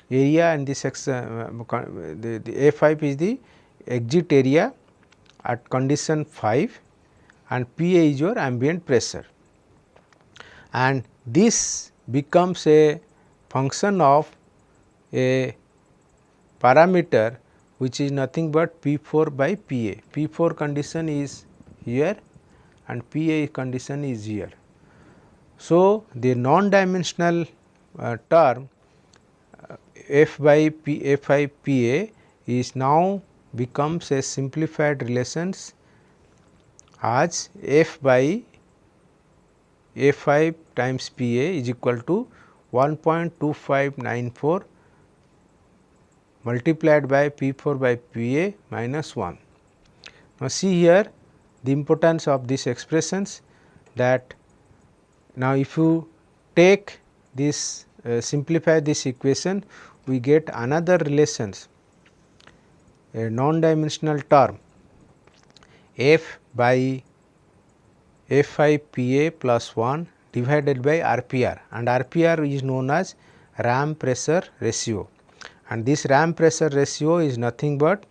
area, and this the F 5 is the exit area at condition 5, and P A is your ambient pressure, and this becomes a function of a parameter which is nothing but P 4 by P A. P 4 condition is here and P A condition is here. So, the non-dimensional term F by F 5 P A is now becomes a simplified relations as F by F 5 times P A is equal to 1.2594 multiplied by P 4 by P A minus 1. Now, see here the importance of these expressions, that now if you take this simplify this equation, we get another relations, a non-dimensional term F by F 5 P A plus 1 divided by RPR, and RPR is known as ram pressure ratio, and this ram pressure ratio is nothing but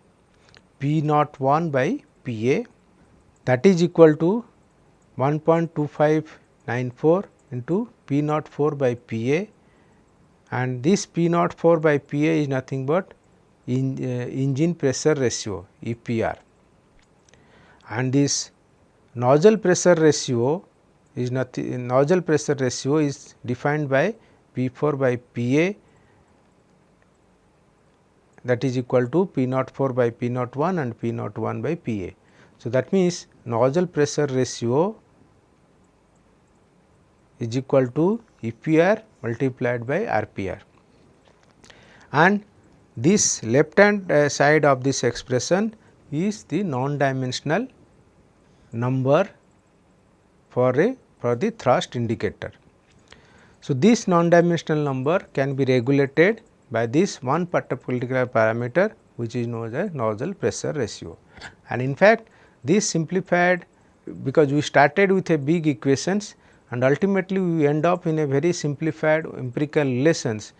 P naught 1 by P A, that is equal to 1.2594 into P naught 4 by P A, and this P naught 4 by P A is nothing but engine pressure ratio EPR, and this nozzle pressure ratio is nothing, nozzle pressure ratio is defined by P 4 by P A, that is equal to P naught 4 by P naught 1 and P naught 1 by P A. So, that means nozzle pressure ratio is equal to EPR multiplied by RPR, and this left hand side of this expression is the non-dimensional number for the thrust indicator. So, this non-dimensional number can be regulated by this one particular parameter which is known as nozzle pressure ratio, and in fact this simplified, because we started with a big equations and ultimately we end up in a very simplified empirical relations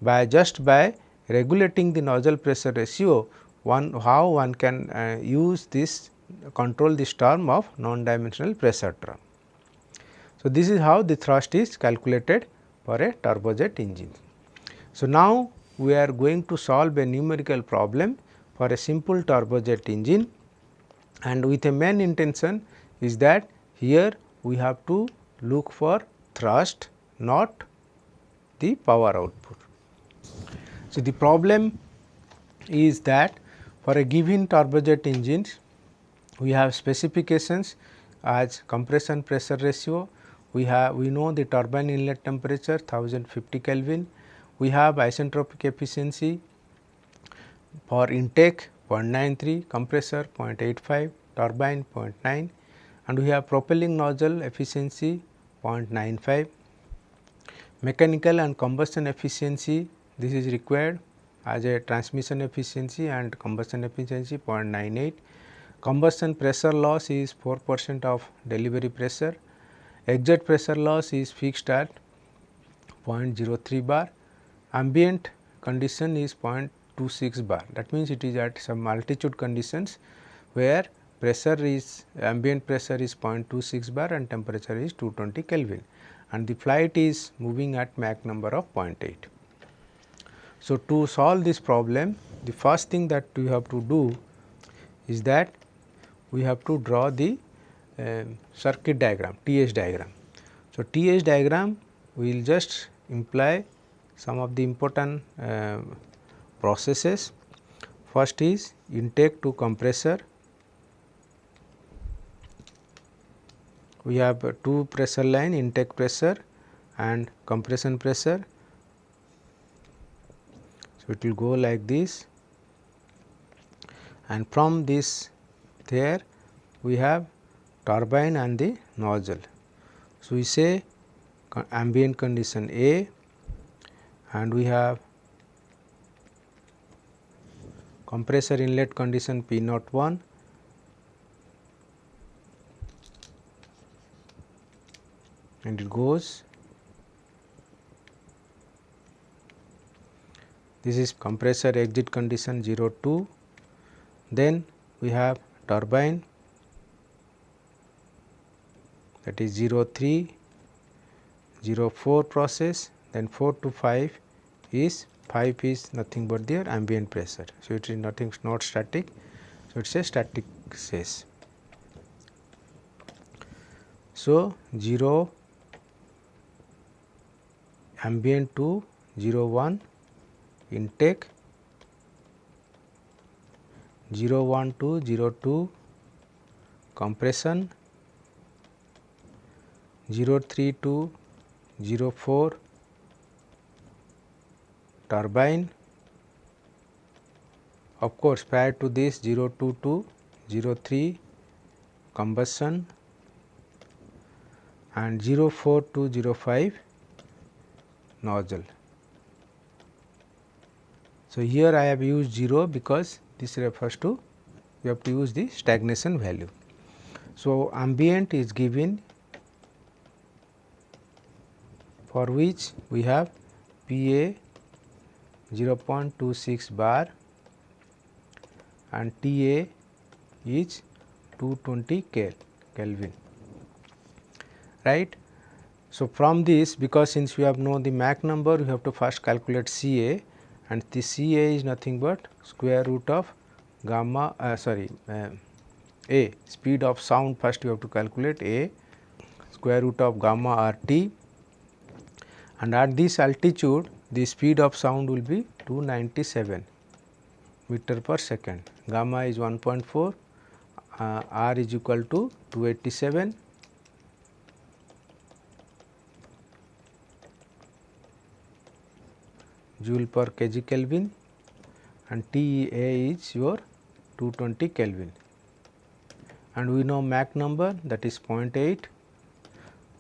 by regulating the nozzle pressure ratio, how one can use this control this term of non-dimensional pressure term. So, this is how the thrust is calculated for a turbojet engine. So, now we are going to solve a numerical problem for a simple turbojet engine, and with a main intention is that here we have to look for thrust, not the power output. So, the problem is that for a given turbojet engine we have specifications as compression pressure ratio, we know the turbine inlet temperature 1050 Kelvin, we have isentropic efficiency for intake 0.93, compressor 0.85, turbine 0.9, and we have propelling nozzle efficiency 0.95, mechanical and combustion efficiency, this is required as a transmission efficiency and combustion efficiency 0.98. Combustion pressure loss is 4% of delivery pressure. Exit pressure loss is fixed at 0.03 bar. Ambient condition is 0.26 bar. That means it is at some altitude conditions where pressure is ambient pressure is 0.26 bar and temperature is 220 Kelvin, and the flight is moving at Mach number of 0.8. So, to solve this problem, the first thing that we have to do is that we have to draw the circuit diagram, TS diagram. So, TS diagram we will just imply some of the important processes. First is intake to compressor. We have two pressure line, intake pressure and compression pressure. So, it will go like this, and from this there we have turbine and the nozzle. So, we say ambient condition A, and we have compressor inlet condition P01, and it goes. This is compressor exit condition 02. Then we have turbine, that is 03, 04 process, then 4 to 5 is 5 is nothing but their ambient pressure. So, it is nothing, not static. So, it is a static case. So, 0 ambient to 01 intake, 01 to 02 compression, 03 to 04 turbine. Of course, prior to this 02 to 03 combustion, and 04 to 05 nozzle. So, here I have used 0 because this refers to we have to use the stagnation value. So, ambient is given, for which we have PA 0.26 bar and TA is 220 Kelvin, right. So, from this, because since we have known the Mach number, we have to first calculate CA, and the CA is nothing but square root of gamma A, speed of sound. First you have to calculate A, square root of gamma RT, and at this altitude the speed of sound will be 297 meter per second. Gamma is 1.4, R is equal to 287. Joule per kg Kelvin, and TA is your 220 Kelvin, and we know Mach number, that is 0.8,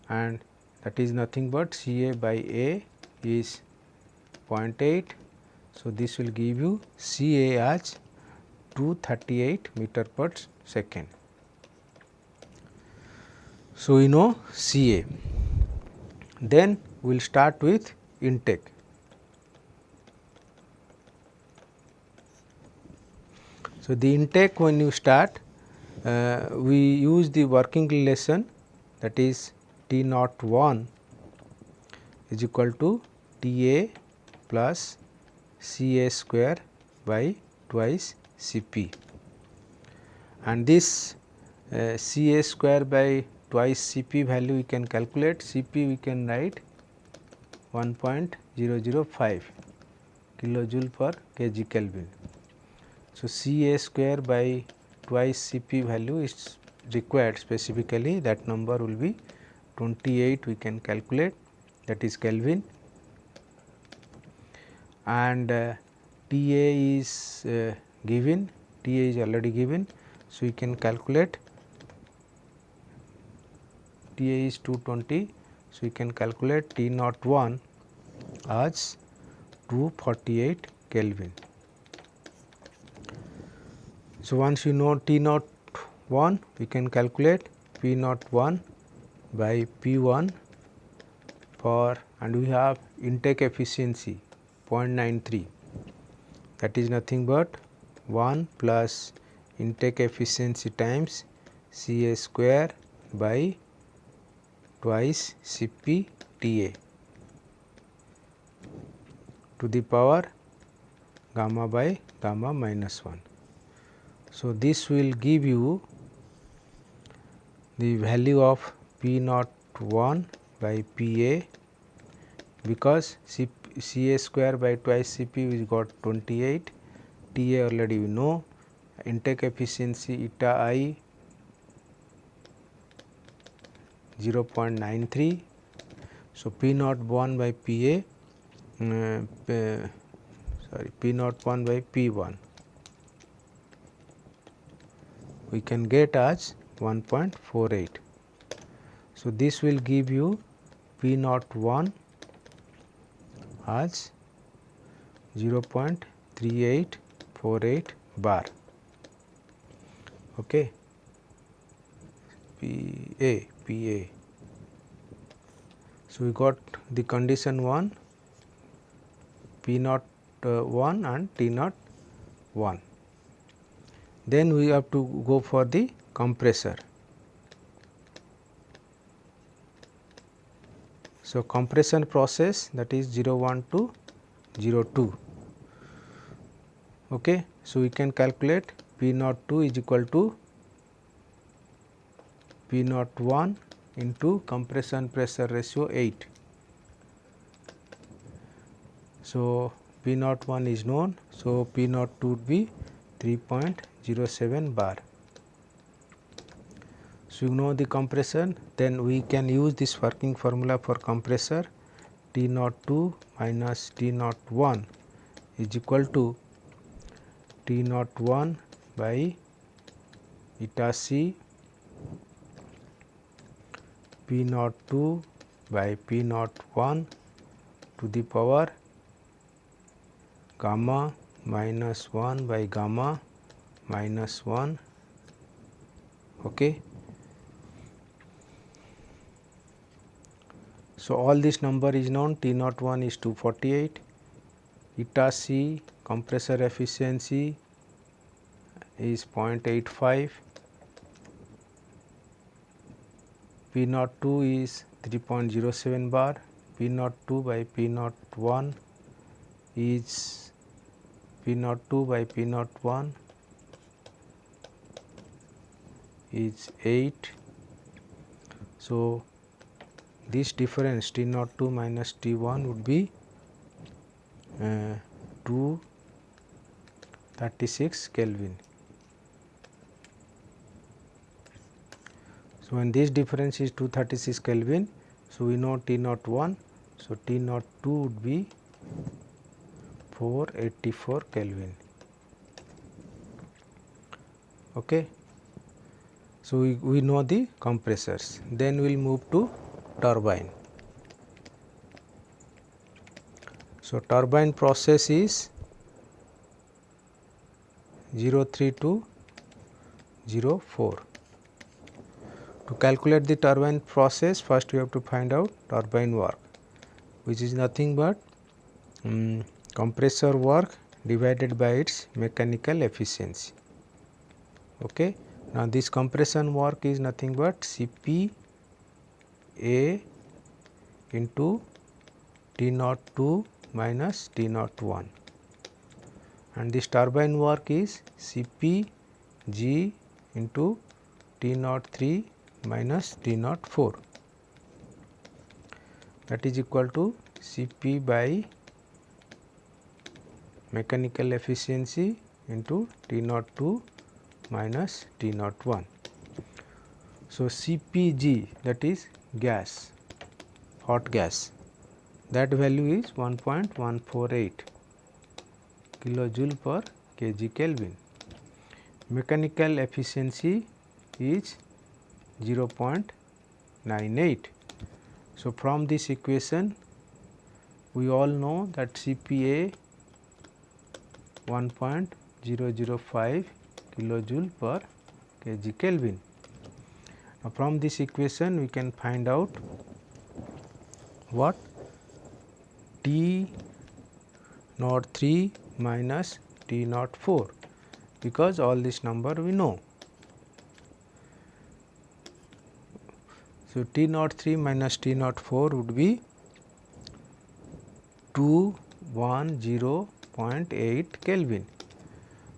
and that is nothing but CA by A is 0.8. So, this will give you CA as 238 meter per second. So, we know CA. Then we will start with intake. So, the intake, when you start, we use the working relation, that is T01 is equal to TA plus CA square by twice Cp, and this CA square by twice Cp value we can calculate. Cp we can write 1.005 kilojoule per kg Kelvin. So, CA square by twice Cp value is required specifically, that number will be 28 we can calculate, that is Kelvin, and TA is given, TA is already given. So, we can calculate TA is 220. So, we can calculate T naught 1 as 248 Kelvin. So, once you know T naught 1, we can calculate P naught 1 by P 1 for, and we have intake efficiency 0.93, that is nothing but 1 plus intake efficiency times Ca square by twice Cp Ta to the power gamma by gamma minus 1. So, this will give you the value of P naught 1 by Pa, because Ca square by twice Cp we got 28, Ta already we know, intake efficiency eta I 0.93. So, P naught 1 by Pa, P naught 1 by P1 we can get as 1.48. So, this will give you P naught 1 as 0.3848 bar. Okay. Pa. So, we got the condition 1, P naught 1 and T naught 1. Then we have to go for the compressor. So, compression process, that is 01 to 02. Okay. So, we can calculate P naught 2 is equal to P naught 1 into compression pressure ratio 8. So, P naught 1 is known. So, P naught 2 would be 3.07 bar. So, you know the compression, then we can use this working formula for compressor. T naught 2 minus T naught 1 is equal to T naught 1 by eta C P naught 2 by P naught 1 to the power gamma minus 1 by gamma minus 1. Okay. So, all this number is known. T naught 1 is 248, eta C compressor efficiency is 0.85, P naught 2 is 3.07 bar, P naught 2 by P naught 1 is P naught 2 by P naught 1 is 8. So, this difference T naught 2 minus T 1 would be 236 Kelvin. So, when this difference is 236 Kelvin, so we know T naught 1. So, T naught 2 would be 484 Kelvin. Okay. So, we know the compressors. Then we will move to turbine. So, turbine process is 03 to 04. To calculate the turbine process, first we have to find out turbine work, which is nothing but compressor work divided by its mechanical efficiency. Okay. Now, this compression work is nothing but Cp A into T naught 2 minus T naught 1, and this turbine work is Cp G into T naught 3 minus T naught 4, that is equal to Cp by mechanical efficiency into T naught 2 minus T naught 1. So, Cpg, that is gas, hot gas, that value is 1.148 kilojoule per kg Kelvin. Mechanical efficiency is 0.03. 2.98. So, from this equation we all know that CPA 1.005 kilojoule per kg Kelvin. Now, from this equation we can find out what T naught 3 minus T naught 4, because all this number we know. So, T naught 3 minus T naught 4 would be 210.8 Kelvin.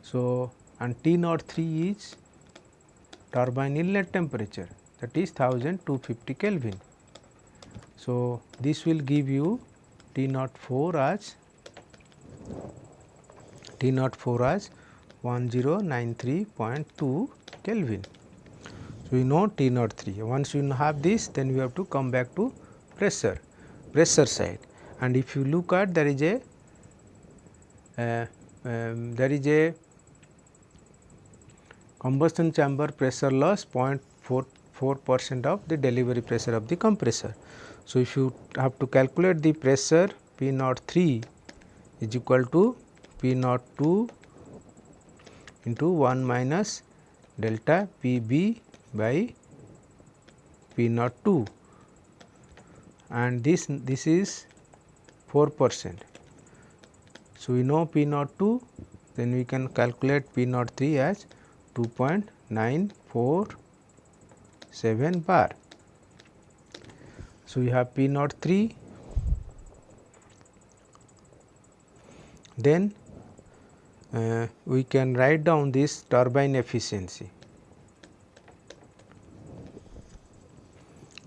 So, and T naught 3 is turbine inlet temperature, that is 1250 Kelvin. So, this will give you T naught 4 as 1093.2 Kelvin. So, we know T naught 3. Once you have this, then we have to come back to pressure side. And if you look at, there is a combustion chamber pressure loss 0.44% of the delivery pressure of the compressor. So, if you have to calculate the pressure, P naught 3 is equal to P naught 2 into 1 minus delta P b by P naught 2, and this is 4%. So, we know P naught 2, then we can calculate P naught 3 as 2.947 bar. So, we have P naught 3, then we can write down this turbine efficiency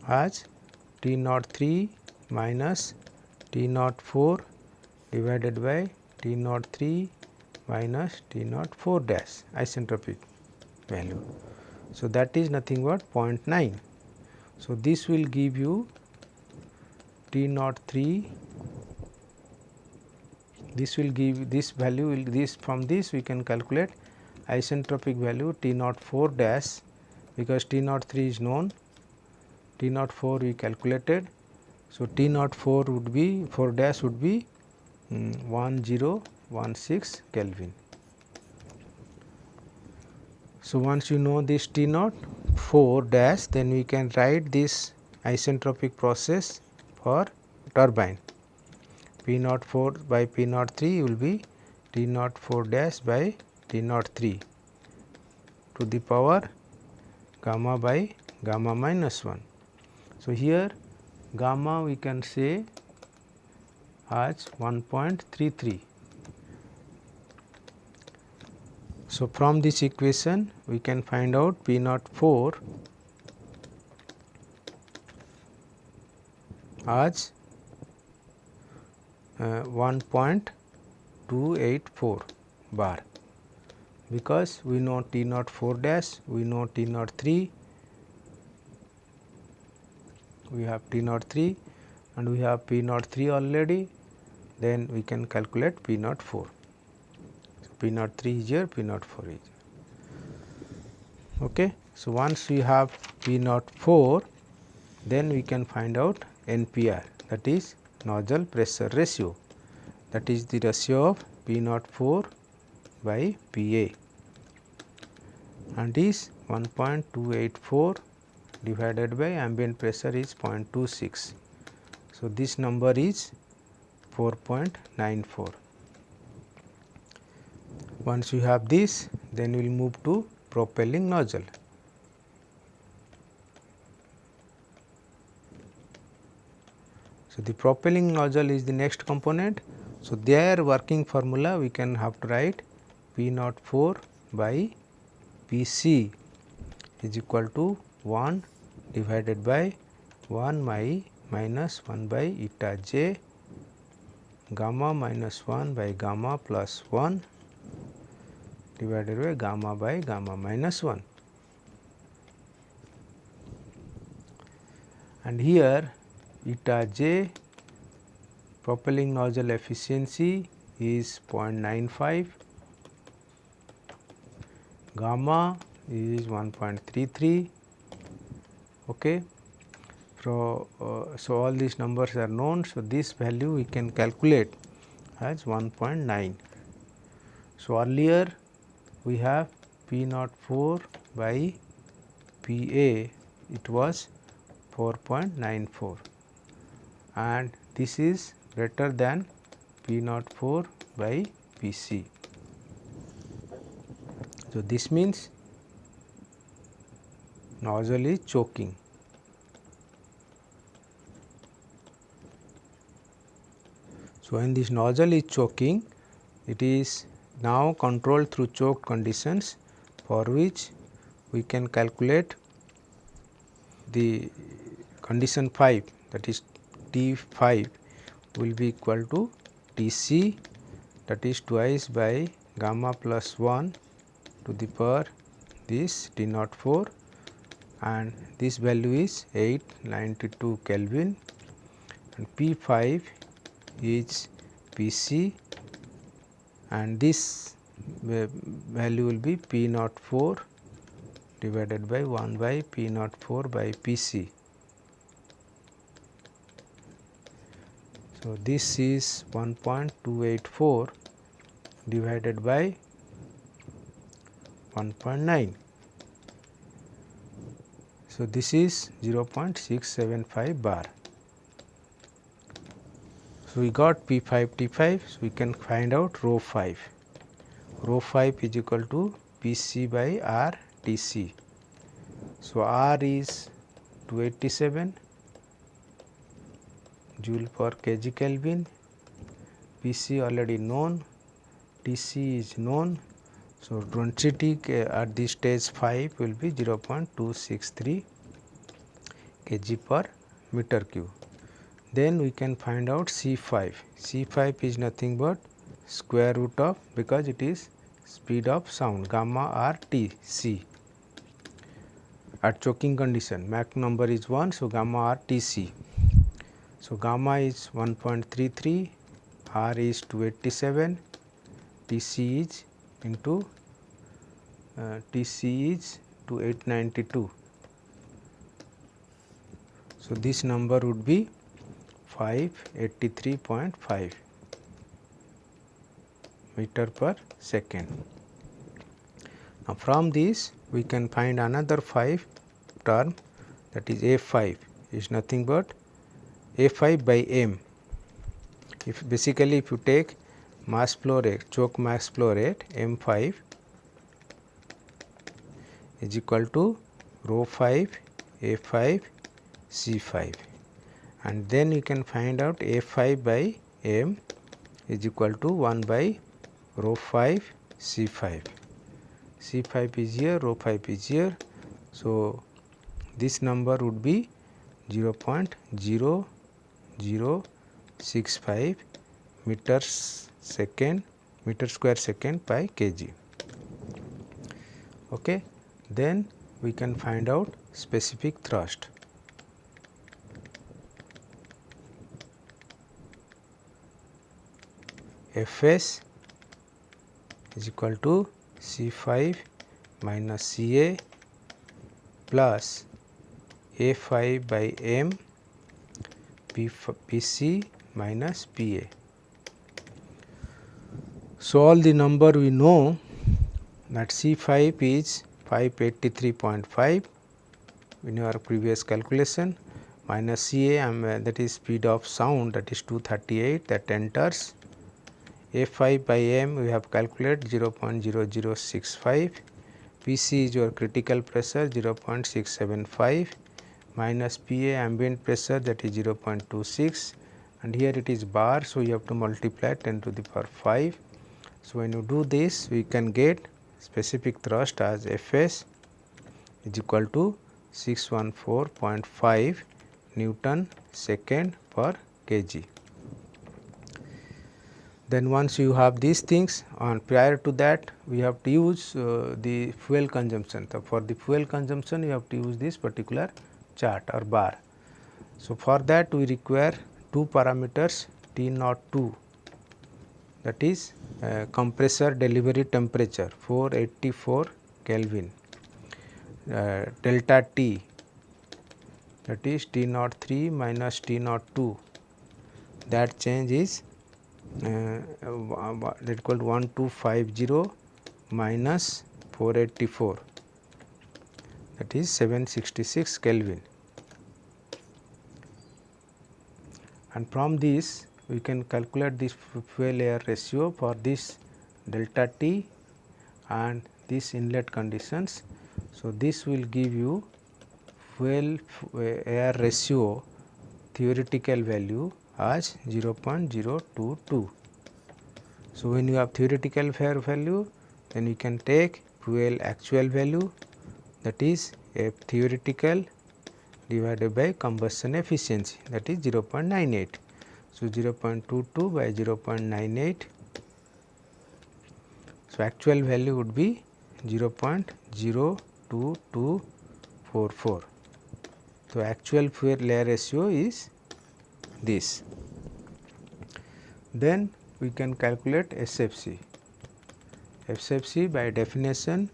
as T naught 3 minus T naught 4 divided by T naught 3 minus T naught 4 dash isentropic value. So, that is nothing but 0.9. So, this will give you T naught 3, this will give this value, from this we can calculate isentropic value T naught 4 dash, because T naught 3 is known, T naught 4 we calculated. So, T naught 4 would be 4 dash would be 1016 Kelvin. So, once you know this T naught 4 dash, then we can write this isentropic process for turbine. P naught 4 by P naught 3 will be T naught 4 dash by T naught 3 to the power gamma by gamma minus 1. So, here gamma we can say as 1.33. So, from this equation we can find out P naught 4 as 1.284 bar, because we know T naught 4 dash, we know T naught 3, we have T naught 3 and we have P naught 3 already, then we can calculate P naught 4. So, P naught 3 is here, P naught 4 is here. Okay. So, once we have P naught 4, then we can find out NPR, that is nozzle pressure ratio, that is the ratio of P naught 4 by PA, and is 1.284 divided by ambient pressure is 0.26. So, this number is 4.94. Once you have this, then we will move to propelling nozzle. So, the propelling nozzle is the next component. So, their working formula we can have to write P naught 4 by Pc is equal to 1 divided by 1 minus 1 by eta j gamma minus 1 by gamma plus 1 divided by gamma minus 1. And here eta j propelling nozzle efficiency is 0.95, gamma is 1.33. Okay. So all these numbers are known. So this value we can calculate as 1.9. So earlier we have P04 by PA, it was 4.94, and this is greater than P04 by PC. So this means nozzle is choking. So when this nozzle is choking, it is now controlled through choke conditions, for which we can calculate the condition 5, that is T5 will be equal to Tc, that is twice by gamma plus 1 to the power this T04, and this value is 892 Kelvin, and P5 is Pc, and this value will be P04 divided by 1 by P04 by Pc. So this is 1.284 divided by 1.9. So this is 0.675 bar. So we got P5 T5, so we can find out rho 5. Rho 5 is equal to Pc by R Tc. So R is 287 joule per kg Kelvin, Pc already known, Tc is known. So density at this stage 5 will be 0.263 kg per meter cube. Then we can find out C5. C5 is nothing but square root of, because it is speed of sound, gamma R T C. At choking condition, Mach number is 1, so gamma R T C. So gamma is 1.33, R is 287, Tc is into Tc is 892. So this number would be 583.5 meter per second. Now from this we can find another 5 term, that is A5 is nothing but A5 by M. If basically if you take mass flow rate, choke mass flow rate, M5 is equal to rho 5 A5 C5, and then you can find out A5 by M is equal to 1 by rho 5 C5. C5 is here, rho 5 is here. So this number would be 0.0065 meter square second by kg. Okay. Then we can find out specific thrust. Fs is equal to C5 minus Ca plus A5 by M Pc minus Pa. So all the number we know, that C5 is 583.5 in our previous calculation, minus Ca that is speed of sound, that is 238, that enters. A5 by M we have calculated 0.0065, Pc is your critical pressure 0.675, minus Pa ambient pressure, that is 0.26, and here it is bar, so you have to multiply 10 to the power 5. So when you do this, we can get specific thrust as Fs is equal to 614.5 Newton second per kg. Then once you have these things, and prior to that we have to use the fuel consumption. So for the fuel consumption you have to use this particular chart or bar. So for that we require two parameters, T02, that is compressor delivery temperature 484 Kelvin, delta T that is T naught 3 minus T naught 2, that change is that equal to 1250 minus 484, that is 766 Kelvin. And from this we can calculate this fuel air ratio for this delta T and this inlet conditions. So, this will give you fuel air ratio theoretical value as 0.022. So, when you have theoretical value, then you can take fuel actual value, that is F theoretical divided by combustion efficiency, that is 0.98. So, 0.22 by 0.98. So, actual value would be 0.02244. So, actual fuel air ratio is this. Then we can calculate SFC. SFC by definition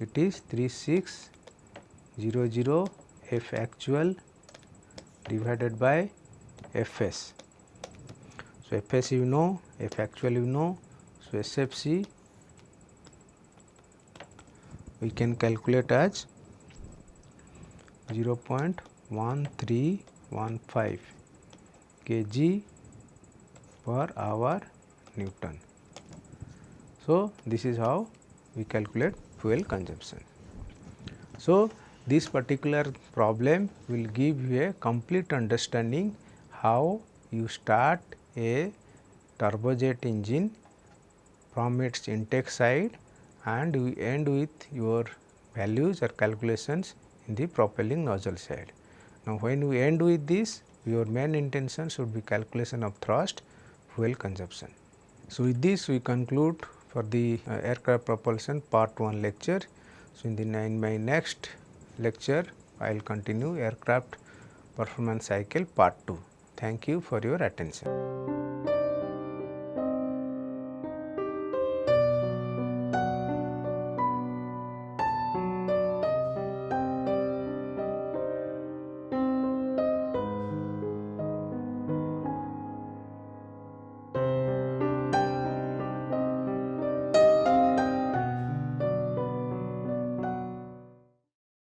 it is 3600 F actual divided by Fs. So, Fs you know, F actual you know. So, SFC we can calculate as 0.1315 kg per hour Newton. So, this is how we calculate fuel consumption. So, this particular problem will give you a complete understanding how you start a turbojet engine from its intake side and we end with your values or calculations in the propelling nozzle side. Now, when we end with this, your main intention should be calculation of thrust, fuel consumption. So, with this we conclude for the aircraft propulsion part 1 lecture. So, in my next lecture I will continue aircraft performance cycle part 2. Thank you for your attention.